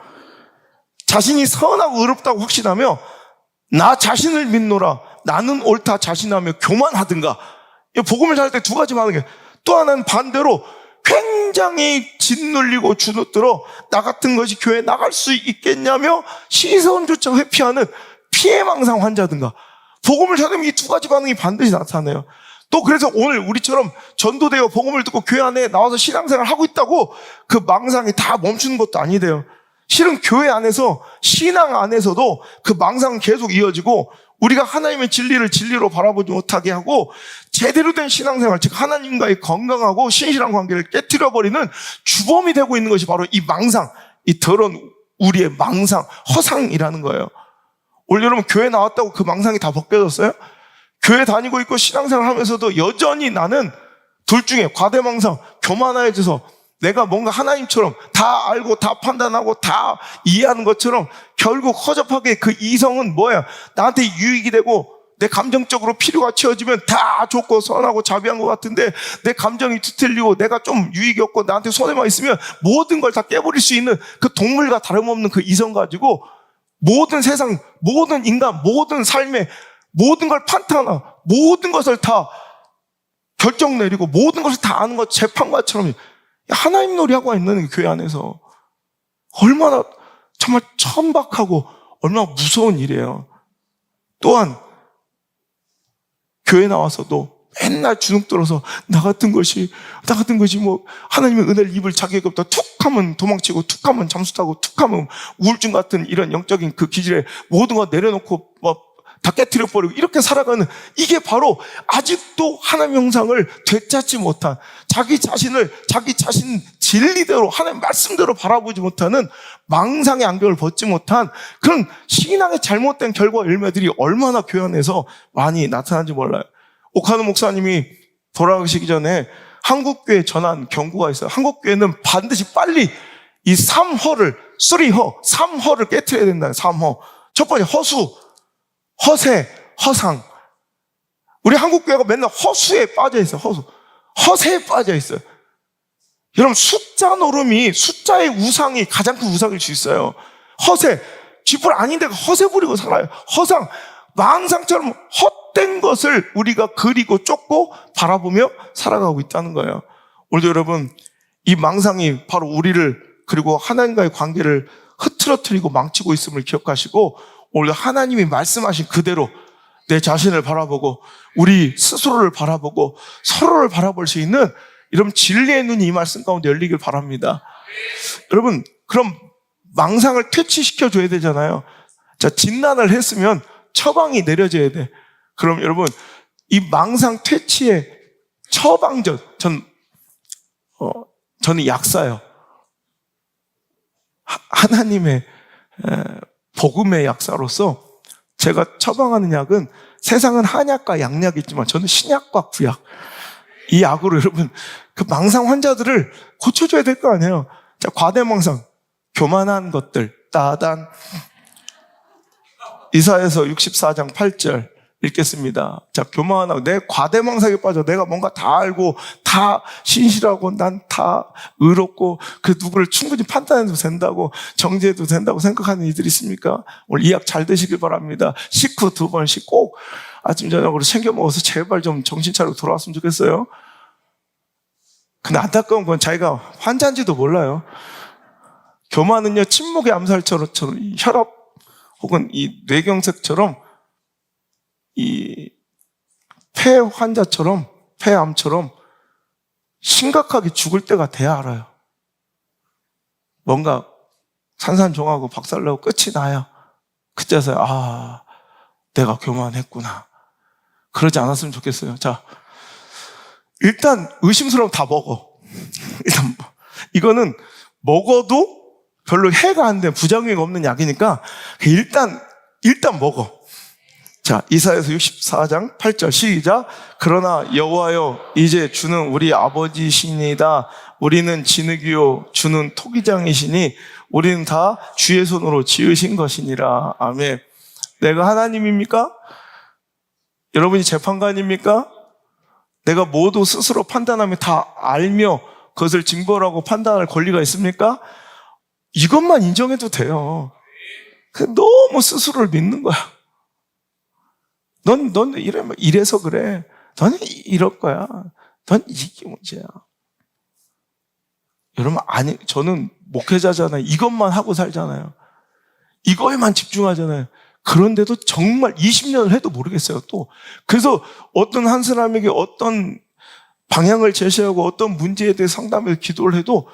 자신이 선하고 의롭다고 확신하며 나 자신을 믿노라, 나는 옳다 자신하며 교만하든가. 복음을 전할 때 두 가지 반응이에요. 또 하나는 반대로 굉장히 짓눌리고 주눅들어 나 같은 것이 교회에 나갈 수 있겠냐며 시선조차 회피하는 피해망상 환자든가. 복음을 전하면 이 두 가지 반응이 반드시 나타나요. 또 그래서 오늘 우리처럼 전도되어 복음을 듣고 교회 안에 나와서 신앙생활을 하고 있다고 그 망상이 다 멈추는 것도 아니래요. 실은 교회 안에서, 신앙 안에서도 그 망상은 계속 이어지고 우리가 하나님의 진리를 진리로 바라보지 못하게 하고 제대로 된 신앙생활, 즉 하나님과의 건강하고 신실한 관계를 깨트려버리는 주범이 되고 있는 것이 바로 이 망상, 이 더러운 우리의 망상, 허상이라는 거예요. 오늘 여러분 교회 나왔다고 그 망상이 다 벗겨졌어요? 교회 다니고 있고 신앙생활 하면서도 여전히 나는 둘 중에 과대망상, 교만해져서 내가 뭔가 하나님처럼 다 알고 다 판단하고 다 이해하는 것처럼 결국 허접하게 그 이성은 뭐야? 나한테 유익이 되고 내 감정적으로 필요가 채워지면 다 좋고 선하고 자비한 것 같은데 내 감정이 뒤틀리고 내가 좀 유익이 없고 나한테 손해만 있으면 모든 걸 다 깨버릴 수 있는 그 동물과 다름없는 그 이성 가지고 모든 세상, 모든 인간, 모든 삶의 모든 걸 판단하고 모든 것을 다 결정 내리고 모든 것을 다 아는 것 재판관처럼 하나님 놀이하고 있는 교회 안에서 얼마나 정말 천박하고 얼마나 무서운 일이에요. 또한 교회 나와서도 맨날 주눅 들어서 나 같은 것이 뭐 하나님의 은혜를 입을 자격이 없다. 툭 하면 도망치고 툭 하면 잠수 타고 툭 하면 우울증 같은 이런 영적인 그 기질에 모든 거 내려놓고 다 깨트려버리고 이렇게 살아가는, 이게 바로 아직도 하나님 형상을 되찾지 못한, 자기 자신 진리대로 하나님 말씀대로 바라보지 못하는 망상의 안경을 벗지 못한 그런 신앙의 잘못된 결과 열매들이 얼마나 교회 안에서 많이 나타나는지 몰라요. 오카노 목사님이 돌아가시기 전에 한국교회에 전한 경고가 있어요. 한국교회는 반드시 빨리 이 3허를 깨트려야 된다. 3허. 첫 번째 허수, 허세, 허상. 우리 한국교회가 맨날 허수에 빠져 있어요. 허세에 빠져 있어요. 여러분, 숫자 노름이, 숫자의 우상이 가장 큰 우상일 수 있어요. 허세, 쥐뿔 아닌데 허세 부리고 살아요. 허상, 망상처럼 헛된 것을 우리가 그리고 쫓고 바라보며 살아가고 있다는 거예요. 오늘도 여러분, 이 망상이 바로 우리를 그리고 하나님과의 관계를 흐트러뜨리고 망치고 있음을 기억하시고, 오늘 하나님이 말씀하신 그대로 내 자신을 바라보고 우리 스스로를 바라보고 서로를 바라볼 수 있는 이런 진리의 눈이 이 말씀 가운데 열리길 바랍니다. 여러분, 그럼 망상을 퇴치시켜줘야 되잖아요. 자, 진단을 했으면 처방이 내려져야 돼. 그럼 여러분, 이 망상 퇴치의 처방전, 저는 약사요. 하나님의 복음의 약사로서 제가 처방하는 약은, 세상은 한약과 양약이 있지만 저는 신약과 구약, 이 약으로 여러분 그 망상 환자들을 고쳐줘야 될 거 아니에요. 자, 과대망상, 교만한 것들, 따단. 이사야서 64장 8절 읽겠습니다. 자, 교만하고 내 과대망상에 빠져 내가 뭔가 다 알고 다 신실하고 난 다 의롭고 그 누구를 충분히 판단해도 된다고, 정죄해도 된다고 생각하는 이들이 있습니까? 오늘 이 약 잘 드시길 바랍니다. 식후 2번씩 꼭 아침 저녁으로 챙겨 먹어서 제발 좀 정신 차리고 돌아왔으면 좋겠어요. 근데 안타까운 건 자기가 환자인지도 몰라요. 교만은요, 침묵의 암살처럼 이 혈압 혹은 이 뇌경색처럼 이 폐 환자처럼, 폐암처럼 심각하게 죽을 때가 돼야 알아요. 뭔가 산산조각하고 박살나고 끝이 나야 그때서야 내가 교만했구나. 그러지 않았으면 좋겠어요. 자, 일단 의심스러우면 다 먹어. 일단 이거는 먹어도 별로 해가 안 돼, 부작용이 없는 약이니까 일단 먹어. 자, 이사야서 64장 8절 시작. 그러나 여호와여, 이제 주는 우리 아버지시니다. 우리는 진흙이요 주는 토기장이시니 우리는 다 주의 손으로 지으신 것이니라. 아멘. 내가 하나님입니까? 여러분이 재판관입니까? 내가 모두 스스로 판단하며 다 알며 그것을 징벌하고 판단할 권리가 있습니까? 이것만 인정해도 돼요. 너무 스스로를 믿는 거야. 넌 이래서 그래. 넌 이럴 거야. 넌 이게 문제야. 여러분, 저는 목회자잖아요. 이것만 하고 살잖아요. 이거에만 집중하잖아요. 그런데도 정말 20년을 해도 모르겠어요, 또. 그래서 어떤 한 사람에게 어떤 방향을 제시하고 어떤 문제에 대해 상담해서 기도를 해도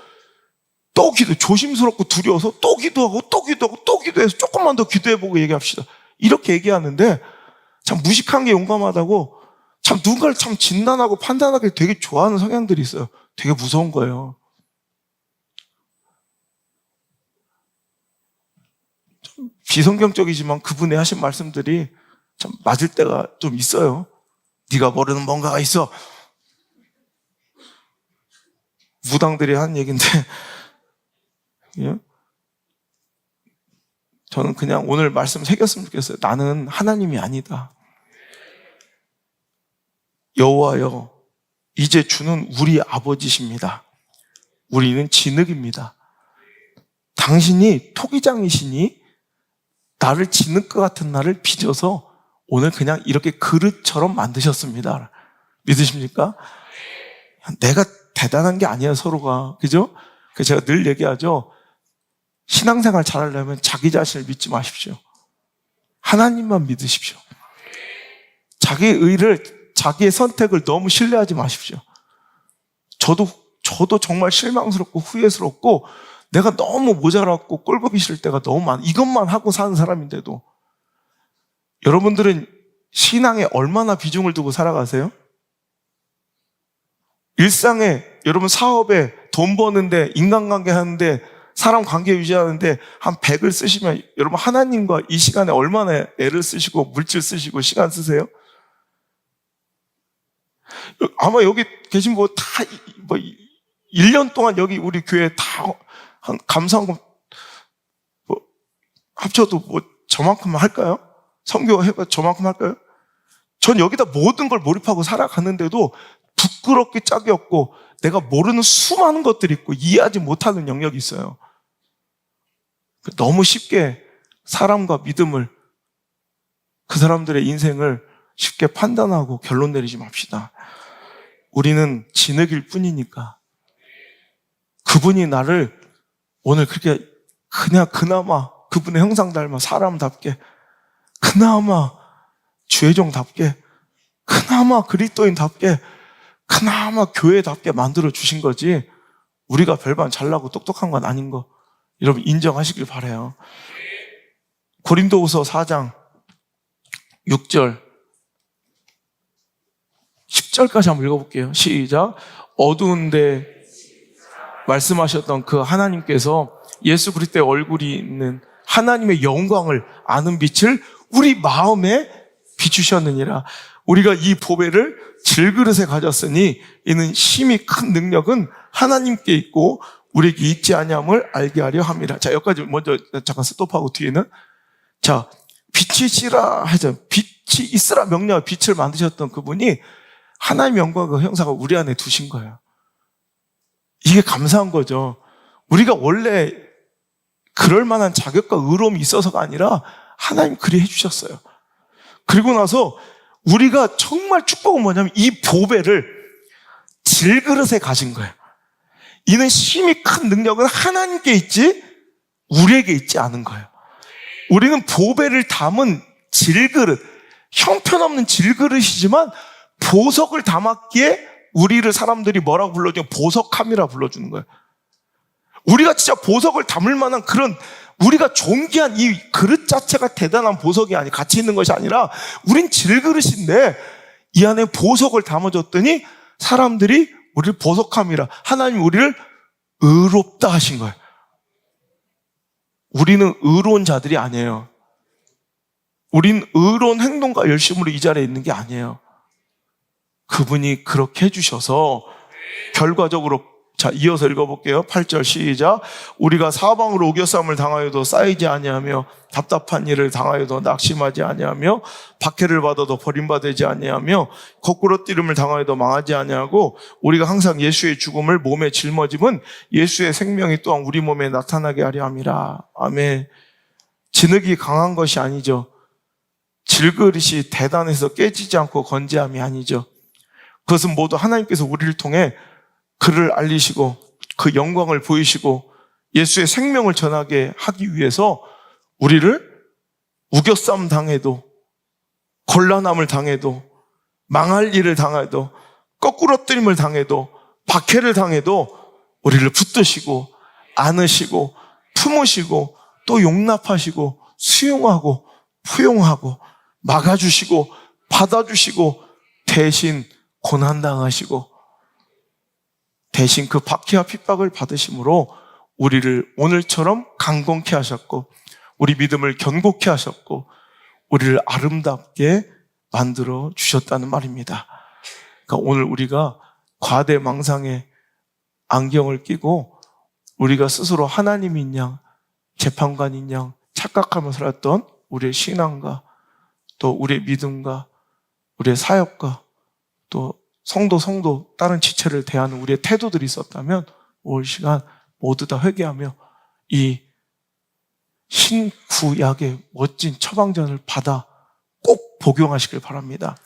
또 조심스럽고 두려워서 또 기도하고 또 기도해서 조금만 더 기도해보고 얘기합시다. 이렇게 얘기하는데 참 무식한 게 용감하다고, 참 누군가를 참 진단하고 판단하기 되게 좋아하는 성향들이 있어요. 되게 무서운 거예요. 좀 비성경적이지만 그분의 하신 말씀들이 참 맞을 때가 좀 있어요. 네가 모르는 뭔가가 있어. 무당들이 하는 얘기인데 저는 그냥 오늘 말씀 새겼으면 좋겠어요. 나는 하나님이 아니다. 여호와여, 이제 주는 우리 아버지십니다. 우리는 진흙입니다. 당신이 토기장이시니 나를 진흙과 같은 나를 빚어서 오늘 그냥 이렇게 그릇처럼 만드셨습니다. 믿으십니까? 내가 대단한 게 아니야, 서로가. 그죠? 그래서 제가 늘 얘기하죠. 신앙생활 잘하려면 자기 자신을 믿지 마십시오. 하나님만 믿으십시오. 자기의 의를, 자기의 선택을 너무 신뢰하지 마십시오. 저도 정말 실망스럽고 후회스럽고 내가 너무 모자랐고 꼴보기 싫을 때가 너무 많아. 이것만 하고 사는 사람인데도. 여러분들은 신앙에 얼마나 비중을 두고 살아가세요? 일상에, 여러분 사업에, 돈 버는데, 인간관계 하는데, 사람 관계 유지하는데 한 100을 쓰시면 여러분 하나님과 이 시간에 얼마나 애를 쓰시고 물질 쓰시고 시간 쓰세요? 아마 여기 계신 분 다 1년 동안 여기 우리 교회 다 한 감사한 거 합쳐도 저만큼 할까요? 선교해봐 저만큼 할까요? 전 여기다 모든 걸 몰입하고 살아가는데도 부끄럽게 짝이 없고 내가 모르는 수많은 것들이 있고 이해하지 못하는 영역이 있어요. 너무 쉽게 사람과 믿음을, 그 사람들의 인생을 쉽게 판단하고 결론 내리지 맙시다. 우리는 진흙일 뿐이니까. 그분이 나를 오늘 그렇게 그냥 그나마 그분의 형상 닮아 사람답게, 그나마 주의종답게, 그나마 그리스도인답게, 그나마 교회답게 만들어 주신 거지 우리가 별반 잘나고 똑똑한 건 아닌 거 여러분 인정하시길 바라요. 고린도후서 4장 6절 10절까지 한번 읽어볼게요. 시작. 어두운데 말씀하셨던 그 하나님께서 예수 그리스도의 얼굴이 있는 하나님의 영광을 아는 빛을 우리 마음에 비추셨느니라. 우리가 이 보배를 질그릇에 가졌으니 이는 심히 큰 능력은 하나님께 있고 우리에게 있지 아니함을 알게 하려 함이라. 자, 여기까지 먼저 잠깐 스톱하고 뒤에는 자, 빛이 있으라 하죠. 빛이 있으라 명령하고 빛을 만드셨던 그분이 하나님의 영광과 그 형상을 우리 안에 두신 거예요. 이게 감사한 거죠. 우리가 원래 그럴 만한 자격과 의로움이 있어서가 아니라 하나님 그리 해주셨어요. 그리고 나서 우리가 정말 축복은 뭐냐면 이 보배를 질그릇에 가진 거예요. 이는 심히 큰 능력은 하나님께 있지 우리에게 있지 않은 거예요. 우리는 보배를 담은 질그릇, 형편없는 질그릇이지만 보석을 담았기에 우리를 사람들이 뭐라고 불러주냐? 보석함이라 불러주는 거예요. 우리가 진짜 보석을 담을 만한 그런 우리가 존귀한 이 그릇 자체가 대단한 보석이 아니 가치 있는 것이 아니라 우린 질그릇인데 이 안에 보석을 담아줬더니 사람들이 우리를 보석함이라 하나님이 우리를 의롭다 하신 거예요. 우리는 의로운 자들이 아니에요. 우린 의로운 행동과 열심으로 이 자리에 있는 게 아니에요. 그분이 그렇게 해주셔서 결과적으로 자 이어서 읽어볼게요. 8절 시작. 우리가 사방으로 우겨싸움을 당하여도 쌓이지 아니하며 답답한 일을 당하여도 낙심하지 아니하며 박해를 받아도 버림받지 아니하며 거꾸로 뛰름을 당하여도 망하지 아니하고 우리가 항상 예수의 죽음을 몸에 짊어짐은 예수의 생명이 또한 우리 몸에 나타나게 하려 함이라. 아멘. 진흙이 강한 것이 아니죠. 질그릇이 대단해서 깨지지 않고 건재함이 아니죠. 그것은 모두 하나님께서 우리를 통해 그를 알리시고 그 영광을 보이시고 예수의 생명을 전하게 하기 위해서 우리를 우겨싸움 당해도 곤란함을 당해도 망할 일을 당해도 거꾸로 뜨림을 당해도 박해를 당해도 우리를 붙드시고 안으시고 품으시고 또 용납하시고 수용하고 포용하고 막아주시고 받아주시고 대신 고난당하시고 대신 그 박해와 핍박을 받으심으로 우리를 오늘처럼 강건케 하셨고 우리 믿음을 견고케 하셨고 우리를 아름답게 만들어 주셨다는 말입니다. 그러니까 오늘 우리가 과대망상의 안경을 끼고 우리가 스스로 하나님인 양, 재판관인 양 착각하며 살았던 우리의 신앙과 또 우리의 믿음과 우리의 사역과 또 성도 다른 지체를 대하는 우리의 태도들이 있었다면 올 시간 모두 다 회개하며 이 신구약의 멋진 처방전을 받아 꼭 복용하시길 바랍니다.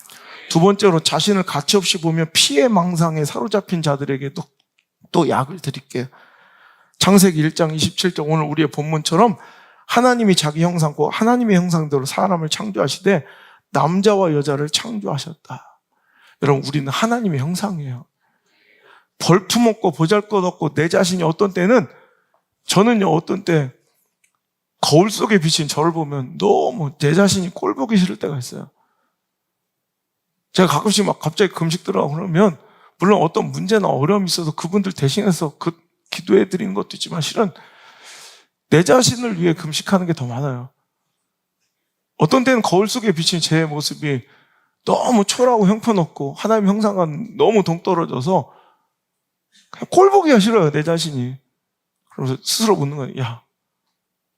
두 번째로 자신을 가치없이 보며 피해망상에 사로잡힌 자들에게도 또 약을 드릴게요. 창세기 1장 27절 오늘 우리의 본문처럼 하나님이 자기 형상과 하나님의 형상대로 사람을 창조하시되 남자와 여자를 창조하셨다. 여러분 우리는 하나님의 형상이에요. 벌품없고 보잘것없고 내 자신이 어떤 때는 저는요 어떤 때 거울 속에 비친 저를 보면 너무 내 자신이 꼴 보기 싫을 때가 있어요. 제가 가끔씩 막 갑자기 금식 들어가고 그러면 물론 어떤 문제나 어려움이 있어서 그분들 대신해서 기도해 드리는 것도 있지만 실은 내 자신을 위해 금식하는 게 더 많아요. 어떤 때는 거울 속에 비친 제 모습이 너무 초라하고 형편없고 하나님의 형상과 너무 동떨어져서 그냥 꼴 보기가 싫어요, 내 자신이. 그래서 스스로 묻는 거예요. 야,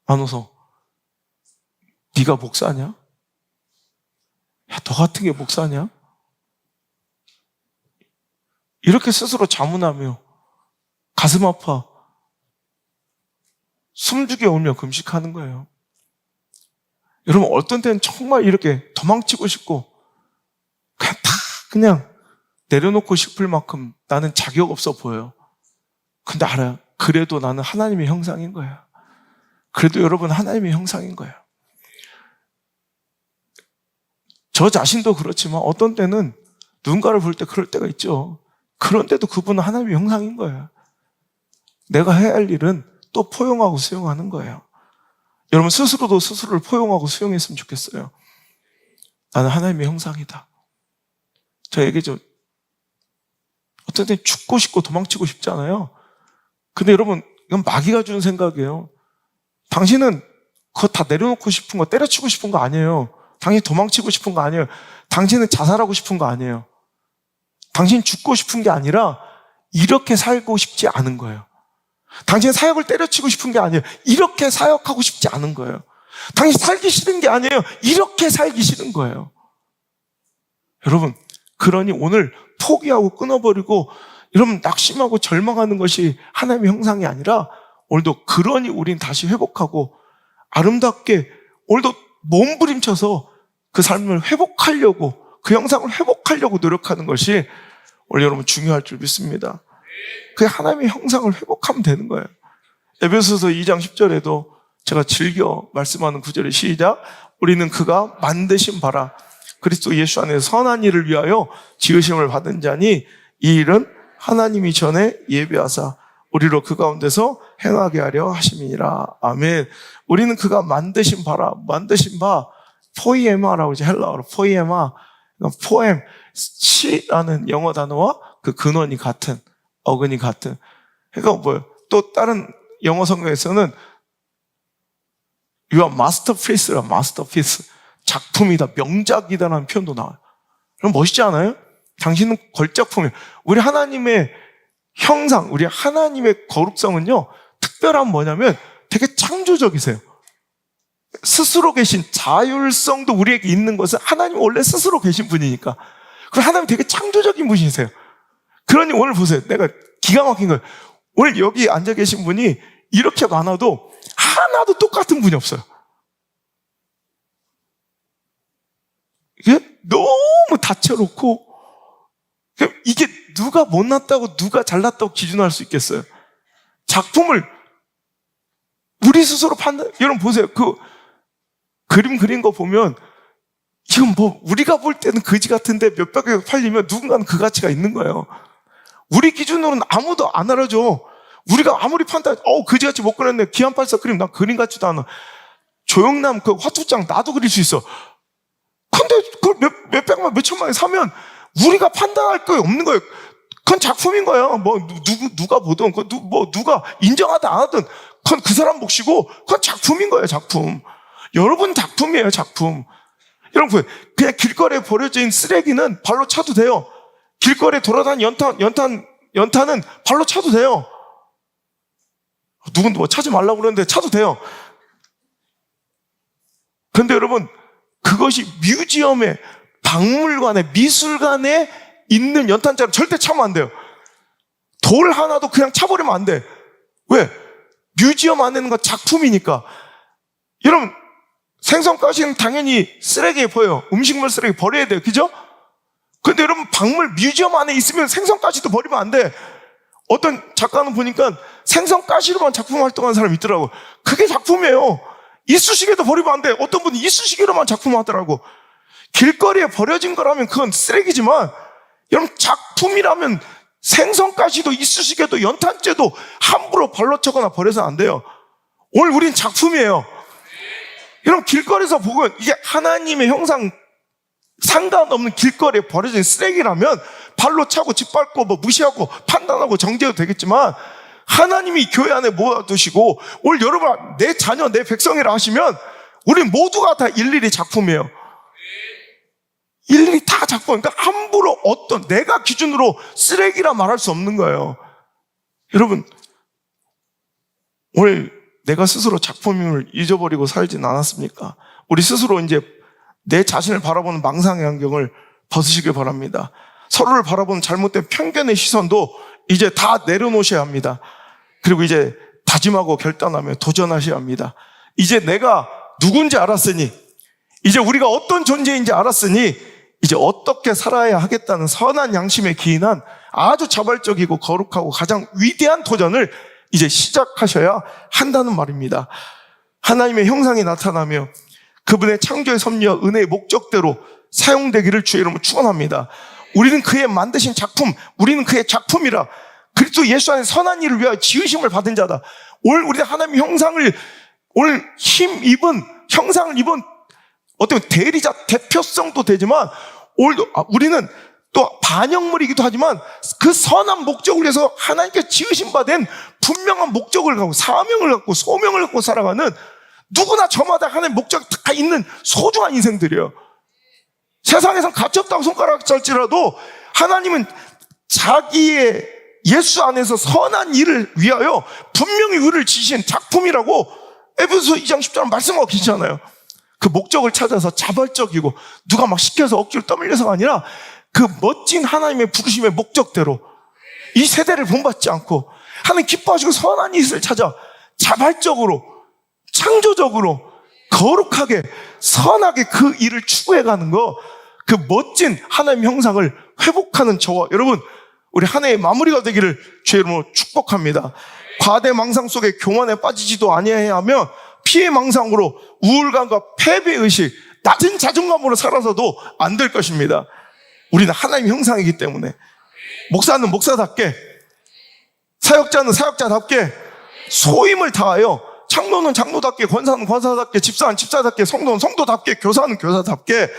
안 웃어. 네가 목사냐? 야, 너 같은 게 목사냐? 이렇게 스스로 자문하며 가슴 아파 숨죽여 울며 금식하는 거예요. 여러분, 어떤 때는 정말 이렇게 도망치고 싶고 그냥 내려놓고 싶을 만큼 나는 자격 없어 보여요. 근데 알아요. 그래도 나는 하나님의 형상인 거예요. 그래도 여러분 하나님의 형상인 거예요. 저 자신도 그렇지만 어떤 때는 누군가를 볼 때 그럴 때가 있죠. 그런데도 그분은 하나님의 형상인 거예요. 내가 해야 할 일은 또 포용하고 수용하는 거예요. 여러분 스스로도 스스로를 포용하고 수용했으면 좋겠어요. 나는 하나님의 형상이다. 저에게 좀 어떤 때는 죽고 싶고 도망치고 싶잖아요. 근데 여러분 이건 마귀가 주는 생각이에요. 당신은 그거 다 내려놓고 싶은 거, 때려치고 싶은 거 아니에요. 당신이 도망치고 싶은 거 아니에요. 당신은 자살하고 싶은 거 아니에요. 당신이 죽고 싶은 게 아니라 이렇게 살고 싶지 않은 거예요. 당신은 사역을 때려치고 싶은 게 아니에요. 이렇게 사역하고 싶지 않은 거예요. 당신이 살기 싫은 게 아니에요. 이렇게 살기 싫은 거예요. 여러분, 그러니 오늘 포기하고 끊어버리고 여러분 낙심하고 절망하는 것이 하나님의 형상이 아니라 오늘도 그러니 우린 다시 회복하고 아름답게 오늘도 몸부림쳐서 그 삶을 회복하려고 그 형상을 회복하려고 노력하는 것이 오늘 여러분 중요할 줄 믿습니다. 그 하나님의 형상을 회복하면 되는 거예요. 에베소서 2장 10절에도 제가 즐겨 말씀하는 구절이 시작. 우리는 그가 만드신 바라 그리스도 예수 안에서 선한 일을 위하여 지으심을 받은 자니 이 일은 하나님이 전에 예비하사 우리로 그 가운데서 행하게 하려 하심이니라. 아멘. 우리는 그가 만드신 바라. 만드신 바 포이에마라고 이제 헬라어로 포이에마. 포엠 시라는 영어 단어와 그 근원이 같은 어근이 같은. 그러니까 뭐예요? 또 다른 영어 성경에서는 You are masterpiece라. masterpiece. 작품이다, 명작이다라는 표현도 나와요. 그럼 멋있지 않아요? 당신은 걸작품이에요. 우리 하나님의 형상, 우리 하나님의 거룩성은요, 특별한 뭐냐면 되게 창조적이세요. 스스로 계신 자율성도 우리에게 있는 것은 하나님 원래 스스로 계신 분이니까. 그럼 하나님 되게 창조적인 분이세요. 그러니 오늘 보세요. 내가 기가 막힌 거예요. 오늘 여기 앉아 계신 분이 이렇게 많아도 하나도 똑같은 분이 없어요. 이게 너무 다채롭고 이게 누가 못났다고 누가 잘났다고 기준할 수 있겠어요? 작품을 우리 스스로 판단. 여러분 보세요. 그 그림 그린 거 보면 이건 뭐 우리가 볼 때는 거지 같은데 몇백 개 팔리면 누군가는 그 가치가 있는 거예요. 우리 기준으로는 아무도 안 알아줘. 우리가 아무리 판단, 거지같이 못 그렸네. 기안팔사 그림 난 그림 같지도 않아. 조영남 그 화투장 나도 그릴 수 있어. 근데 그걸 몇백만, 몇천만에 사면 우리가 판단할 거 없는 거예요. 그건 작품인 거예요. 뭐, 누가 보든, 누가 인정하든 안 하든, 그건 그 사람 몫이고, 그건 작품인 거예요, 작품. 여러분 작품이에요, 작품. 여러분, 그냥 길거리에 버려져 있는 쓰레기는 발로 차도 돼요. 길거리에 돌아다니는 연탄은 발로 차도 돼요. 누군 뭐 차지 말라고 그러는데 차도 돼요. 그런데 여러분, 그것이 뮤지엄에, 박물관에, 미술관에 있는 연탄자를 절대 차면 안 돼요. 돌 하나도 그냥 차버리면 안 돼. 왜? 뮤지엄 안에 있는 건 작품이니까. 여러분, 생선가시는 당연히 쓰레기에 보여요. 음식물 쓰레기 버려야 돼요. 그죠? 근데 여러분, 뮤지엄 안에 있으면 생선가시도 버리면 안 돼. 어떤 작가는 보니까 생선가시로만 작품 활동하는 사람이 있더라고. 그게 작품이에요. 이쑤시개도 버리면 안 돼. 어떤 분은 이쑤시개로만 작품하더라고. 길거리에 버려진 거라면 그건 쓰레기지만 여러분 작품이라면 생선가시도 이쑤시개도 연탄재도 함부로 발로 차거나 버려서는 안 돼요. 오늘 우린 작품이에요. 여러분 길거리에서 보면 이게 하나님의 형상 상관없는 길거리에 버려진 쓰레기라면 발로 차고 짓밟고 뭐 무시하고 판단하고 정죄도 되겠지만 하나님이 교회 안에 모아두시고 오늘 여러분 내 자녀 내 백성이라 하시면 우리 모두가 다 일일이 작품이에요. 일일이 다 작품. 그러니까 함부로 내가 기준으로 쓰레기라 말할 수 없는 거예요. 여러분 오늘 내가 스스로 작품임을 잊어버리고 살진 않았습니까? 우리 스스로 이제 내 자신을 바라보는 망상의 안경을 벗으시길 바랍니다. 서로를 바라보는 잘못된 편견의 시선도 이제 다 내려놓으셔야 합니다. 그리고 이제 다짐하고 결단하며 도전하셔야 합니다. 이제 내가 누군지 알았으니, 이제 우리가 어떤 존재인지 알았으니 이제 어떻게 살아야 하겠다는 선한 양심에 기인한 아주 자발적이고 거룩하고 가장 위대한 도전을 이제 시작하셔야 한다는 말입니다. 하나님의 형상이 나타나며 그분의 창조의 섭리와 은혜의 목적대로 사용되기를 주의 이름으로 축원합니다. 우리는 그의 만드신 작품, 우리는 그의 작품이라 그리스도 예수 안에 선한 일을 위하여 지으심을 받은 자다. 오늘 우리가 하나님의 형상을, 오늘 힘입은, 형상을 입은 어떤 대리자, 대표성도 되지만 오늘도 우리는 또 반영물이기도 하지만 그 선한 목적을 위해서 하나님께 지으신 바 된 분명한 목적을 갖고 사명을 갖고 소명을 갖고 살아가는, 누구나 저마다 하나님의 목적이 다 있는 소중한 인생들이에요. 세상에선 가치없다고 손가락 짤지라도 하나님은 자기의 예수 안에서 선한 일을 위하여 분명히 우리를 지신 작품이라고 에베소서 2장 10절 말씀하고 계시잖아요. 그 목적을 찾아서 자발적이고 누가 막 시켜서 억지로 떠밀려서가 아니라 그 멋진 하나님의 부르심의 목적대로 이 세대를 본받지 않고 하나님 기뻐하시고 선한 일을 찾아 자발적으로 창조적으로 거룩하게 선하게 그 일을 추구해가는 거, 그 멋진 하나님의 형상을 회복하는 저와 여러분, 우리 한 해의 마무리가 되기를 주의 이름으로 축복합니다. 과대 망상 속에 교만에 빠지지도 아니해야 하며 피해 망상으로 우울감과 패배의식, 낮은 자존감으로 살아서도 안 될 것입니다. 우리는 하나님의 형상이기 때문에 목사는 목사답게, 사역자는 사역자답게 소임을 다하여, 장로는 장로답게, 권사는 권사답게, 집사는 집사답게, 성도는 성도답게, 교사는 교사답게,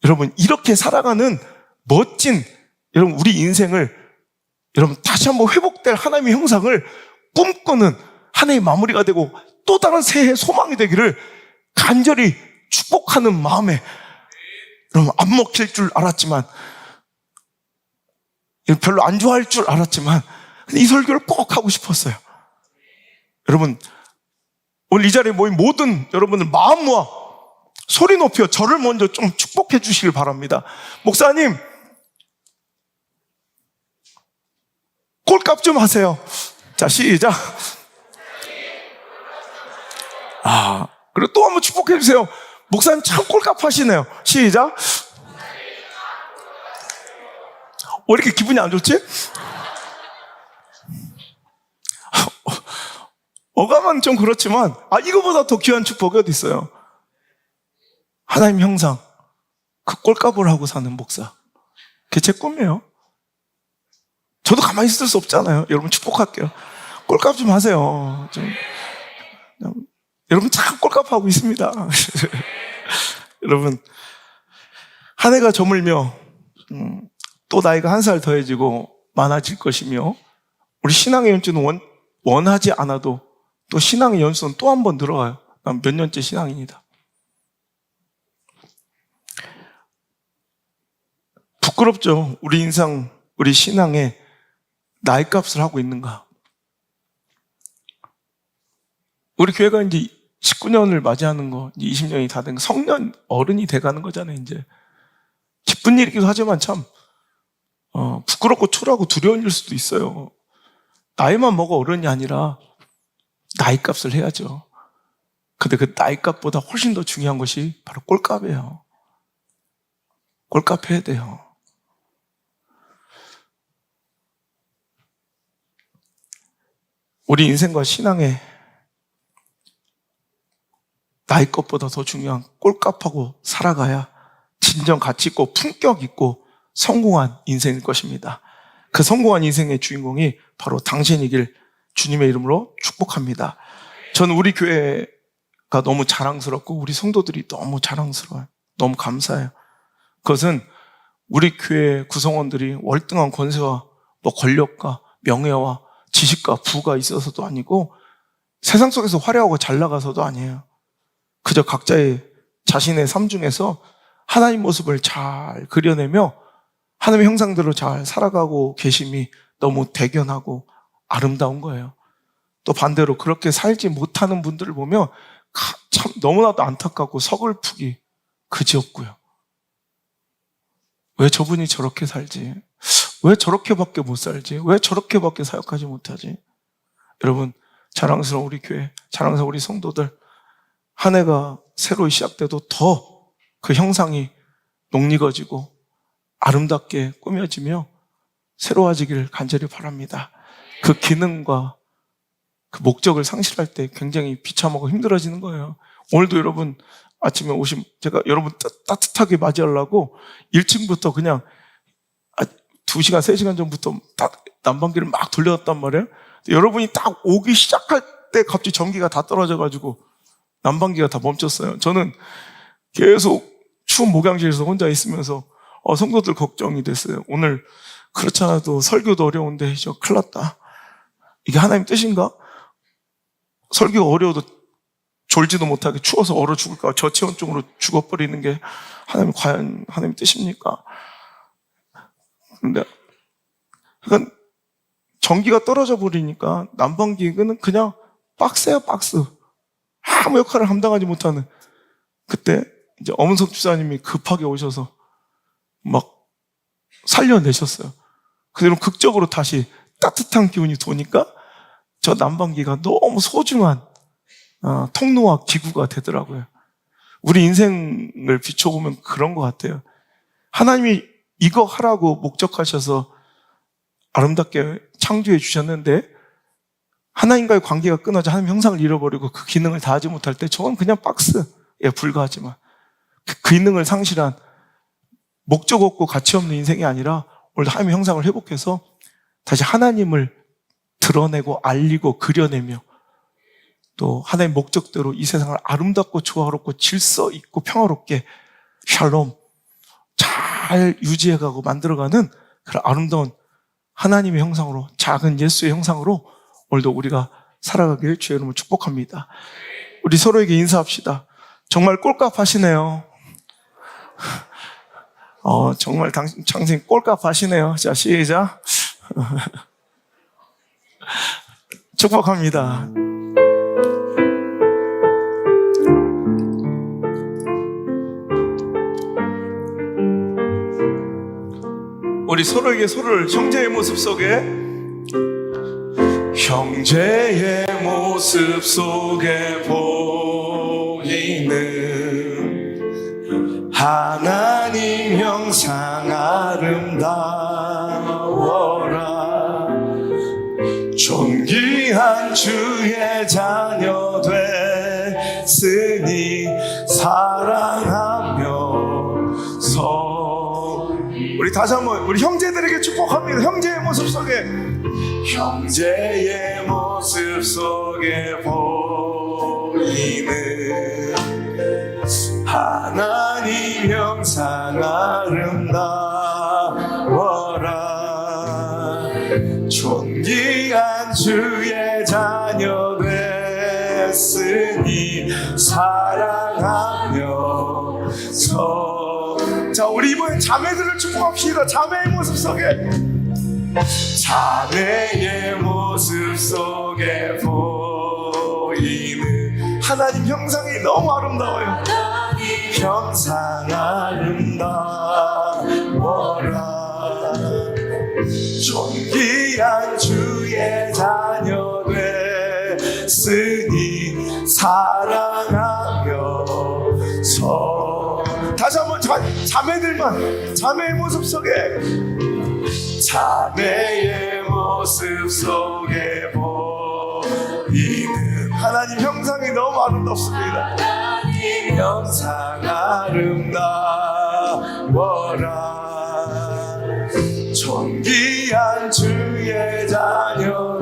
여러분 이렇게 살아가는 멋진, 여러분 우리 인생을 여러분 다시 한번 회복될 하나님의 형상을 꿈꾸는 한 해의 마무리가 되고 또 다른 새해 소망이 되기를 간절히 축복하는 마음에, 여러분 안 먹힐 줄 알았지만, 별로 안 좋아할 줄 알았지만 이 설교를 꼭 하고 싶었어요. 여러분 오늘 이 자리에 모인 모든 여러분들 마음 모아 소리 높여 저를 먼저 좀 축복해 주시길 바랍니다. 목사님 꼴값 좀 하세요. 자, 시작. 그리고 또 한번 축복해 주세요. 목사님 참 꼴값 하시네요. 시작. 왜 이렇게 기분이 안 좋지? 어감은 좀 그렇지만 이거보다 더 귀한 축복이 어디 있어요? 하나님 형상, 그 꼴값을 하고 사는 목사, 그게 제 꿈이에요. 저도 가만히 있을 수 없잖아요. 여러분 축복할게요. 꼴값 좀 하세요. 여러분 참 꼴값 하고 있습니다. 여러분 한 해가 저물며 또 나이가 한 살 더해지고 많아질 것이며, 우리 신앙의 연주는 원하지 않아도 또 신앙의 연수는 또 한 번 늘어가요. 난 몇 년째 신앙인이다. 부끄럽죠. 우리 인상, 우리 신앙에 나이값을 하고 있는가. 우리 교회가 이제 19년을 맞이하는 거, 이제 20년이 다 된 거, 성년 어른이 돼가는 거잖아요. 이제 기쁜 일이기도 하지만 참 부끄럽고 초라하고 두려운 일 수도 있어요. 나이만 먹어 어른이 아니라 나이값을 해야죠. 근데 그 나이값보다 훨씬 더 중요한 것이 바로 꼴값이에요. 꼴값 해야 돼요. 우리 인생과 신앙에 나이 것보다 더 중요한 꼴값하고 살아가야 진정 가치 있고 품격 있고 성공한 인생일 것입니다. 그 성공한 인생의 주인공이 바로 당신이길 주님의 이름으로 축복합니다. 저는 우리 교회가 너무 자랑스럽고 우리 성도들이 너무 자랑스러워요. 너무 감사해요. 그것은 우리 교회 구성원들이 월등한 권세와 권력과 명예와 지식과 부가 있어서도 아니고 세상 속에서 화려하고 잘 나가서도 아니에요. 그저 각자의 자신의 삶 중에서 하나님 모습을 잘 그려내며 하나님의 형상대로 잘 살아가고 계심이 너무 대견하고 아름다운 거예요. 또 반대로 그렇게 살지 못하는 분들을 보면 참 너무나도 안타깝고 서글프기 그지없고요. 왜 저분이 저렇게 살지? 왜 저렇게밖에 못 살지? 왜 저렇게밖에 사역하지 못하지? 여러분, 자랑스러운 우리 교회, 자랑스러운 우리 성도들, 한 해가 새로 시작돼도 더 그 형상이 녹익어지고 아름답게 꾸며지며 새로워지길 간절히 바랍니다. 그 기능과 그 목적을 상실할 때 굉장히 비참하고 힘들어지는 거예요. 오늘도 여러분 아침에 오신 제가 여러분 따뜻하게 맞이하려고 1층부터 그냥 2시간, 3시간 전부터 딱 난방기를 막 돌려놨단 말이에요. 여러분이 딱 오기 시작할 때 갑자기 전기가 다 떨어져가지고 난방기가 다 멈췄어요. 저는 계속 추운 목양실에서 혼자 있으면서 성도들 걱정이 됐어요. 오늘 그렇지 않아도 설교도 어려운데 저 큰일 났다. 이게 하나님 뜻인가? 설교가 어려워도 졸지도 못하게 추워서 얼어 죽을까? 저체온증으로 죽어버리는 게 과연 하나님 뜻입니까? 근데 그러니까 전기가 떨어져 버리니까 난방기는 그냥 박스야 박스. 아무 역할을 감당하지 못하는. 그때 이제 엄은석 주사님이 급하게 오셔서 막 살려내셨어요. 그대로 극적으로 다시 따뜻한 기운이 도니까 저 난방기가 너무 소중한 통로와 기구가 되더라고요. 우리 인생을 비춰보면 그런 것 같아요. 하나님이 이거 하라고 목적하셔서 아름답게 창조해 주셨는데 하나님과의 관계가 끊어져 하나님 형상을 잃어버리고 그 기능을 다하지 못할 때 저건 그냥 박스에 불과하지만 그 기능을 상실한 목적 없고 가치 없는 인생이 아니라 오늘도 하나님의 형상을 회복해서 다시 하나님을 드러내고 알리고 그려내며 또 하나님의 목적대로 이 세상을 아름답고 조화롭고 질서 있고 평화롭게 샬롬 잘 유지해가고 만들어가는 그런 아름다운 하나님의 형상으로 작은 예수의 형상으로 오늘도 우리가 살아가길 주의 이름으로 축복합니다. 우리 서로에게 인사합시다. 정말 꼴값 하시네요. 정말 당신 꼴값 하시네요. 자, 시작. 축복합니다. 우리 서로에게 서로를 형제의 모습 속에 보이는 하나님 형상 아름다워라. 존귀한 주의 자녀 됐으니 사랑하며 우리 다시 한번 우리 형제들에게 축복합니다. 형제의 모습 속에 보이는 하나님 형상 아름다워라. 존귀한 주의 자녀 됐으니 사랑하며 자, 우리 이번에 자매들을 축복합시다. 자매의 모습 속에 보이는 하나님 형상이 너무 아름다워요. 형상 아름다워라. 존귀한 주의 자녀 됐으니 사랑하며 다시 한번 자매들만 자매의 모습 속에 보이는 하나님 형상이 너무 아름답습니다. 하나님 형상 아름다워라. 존귀한 주의 자녀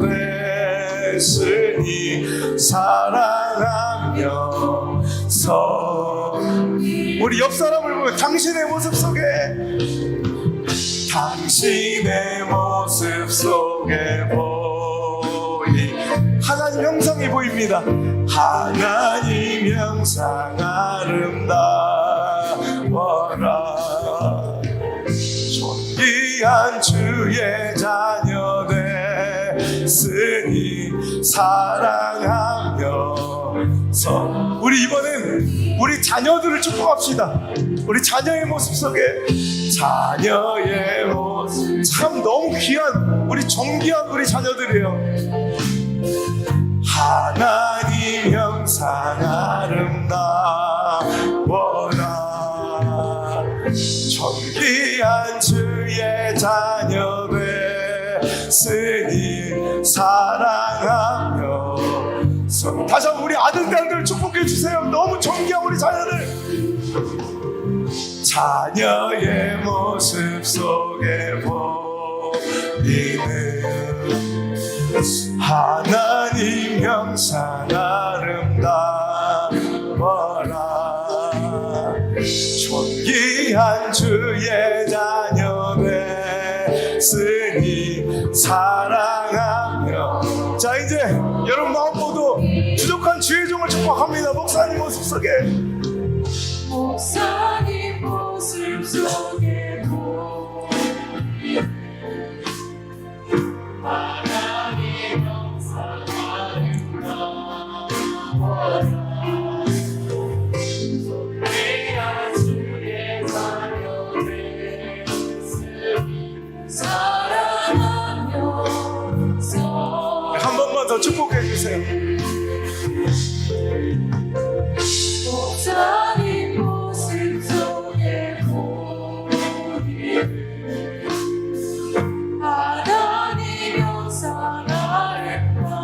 됐으니 사랑하며 우리 옆 사람을 보면 당신의 모습 속에 하나님 형상이 보입니다. 하나님 형상 아름다워라. 존귀한 주의 자녀 됐으니 사랑하며 우리 이번엔 우리 자녀들을 축복합시다. 우리 자녀의 모습 속에, 자녀의 모습, 참 너무 귀한, 우리 존귀한 우리 자녀들이에요. 하나님 형상 아름다워라, 존귀한 주의 자녀 됐으니 사랑하며. 다시 한번 우리 아들, 딸들 축복해 주세요. 너무 존귀한 우리 자녀들. 자녀의 모습 속에 보이는 하나님 형상 아름다워라, 존귀한 주의 자녀 됐으니 사랑하며. 자, 이제 여러분 마음 모두 부족한 주의 종을 축복합니다. 목사님 모습 속에, 목사님 모습 속에 하나님 형상 아름다워라, 존귀한 주의 자녀 됐으니 사랑하며. 한 번만 더 축복해 주세요. 목사님 모습 속에 보이는 하나님 형상 아름다워라,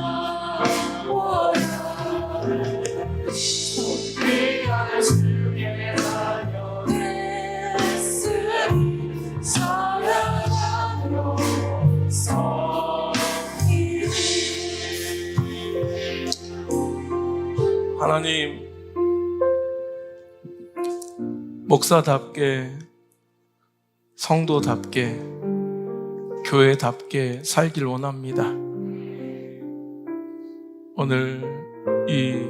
존귀한 주의 자녀 됐으니 사랑하며 섬기리. 하나님, 목사답게, 성도답게, 교회답게 살길 원합니다. 오늘 이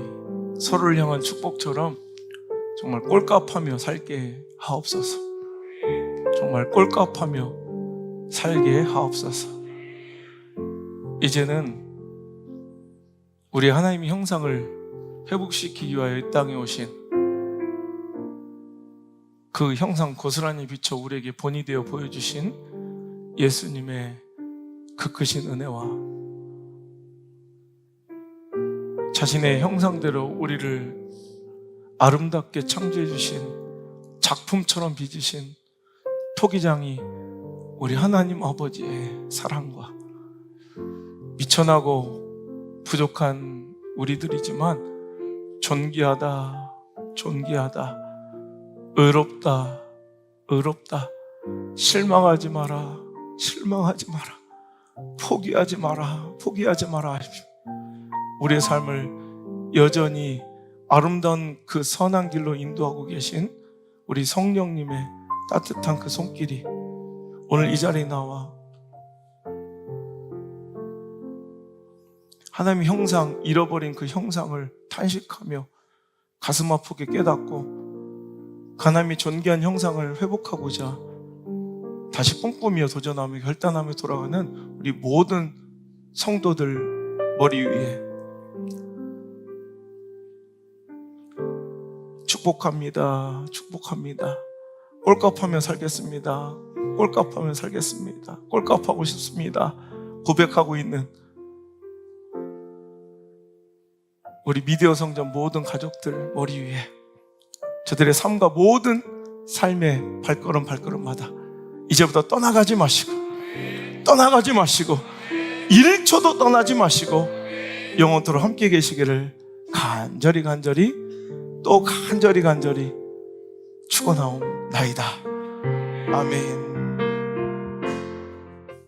서로를 향한 축복처럼 정말 꼴값하며 살게 하옵소서. 정말 꼴값하며 살게 하옵소서. 이제는 우리 하나님의 형상을 회복시키기 위하여 이 땅에 오신 그 형상 고스란히 비춰 우리에게 본이 되어 보여주신 예수님의 그 크신 은혜와 자신의 형상대로 우리를 아름답게 창조해 주신 작품처럼 빚으신 토기장이 우리 하나님 아버지의 사랑과 미천하고 부족한 우리들이지만 존귀하다, 존귀하다, 의롭다, 의롭다, 실망하지 마라, 실망하지 마라, 포기하지 마라, 포기하지 마라. 우리의 삶을 여전히 아름다운 그 선한 길로 인도하고 계신 우리 성령님의 따뜻한 그 손길이 오늘 이 자리에 나와 하나님의 형상, 잃어버린 그 형상을 탄식하며 가슴 아프게 깨닫고 하나님의 존귀한 형상을 회복하고자 다시 꿈꾸며 도전하며 결단하며 돌아가는 우리 모든 성도들 머리 위에 축복합니다. 축복합니다. 꼴값하며 살겠습니다. 꼴값하며 살겠습니다. 꼴값하고 싶습니다. 고백하고 있는 우리 미디어 성전 모든 가족들 머리 위에 저들의 삶과 모든 삶의 발걸음마다 이제부터 떠나가지 마시고 1초도 떠나지 마시고 영원토록 함께 계시기를 간절히 또 간절히 축원하옵나이다. 아멘.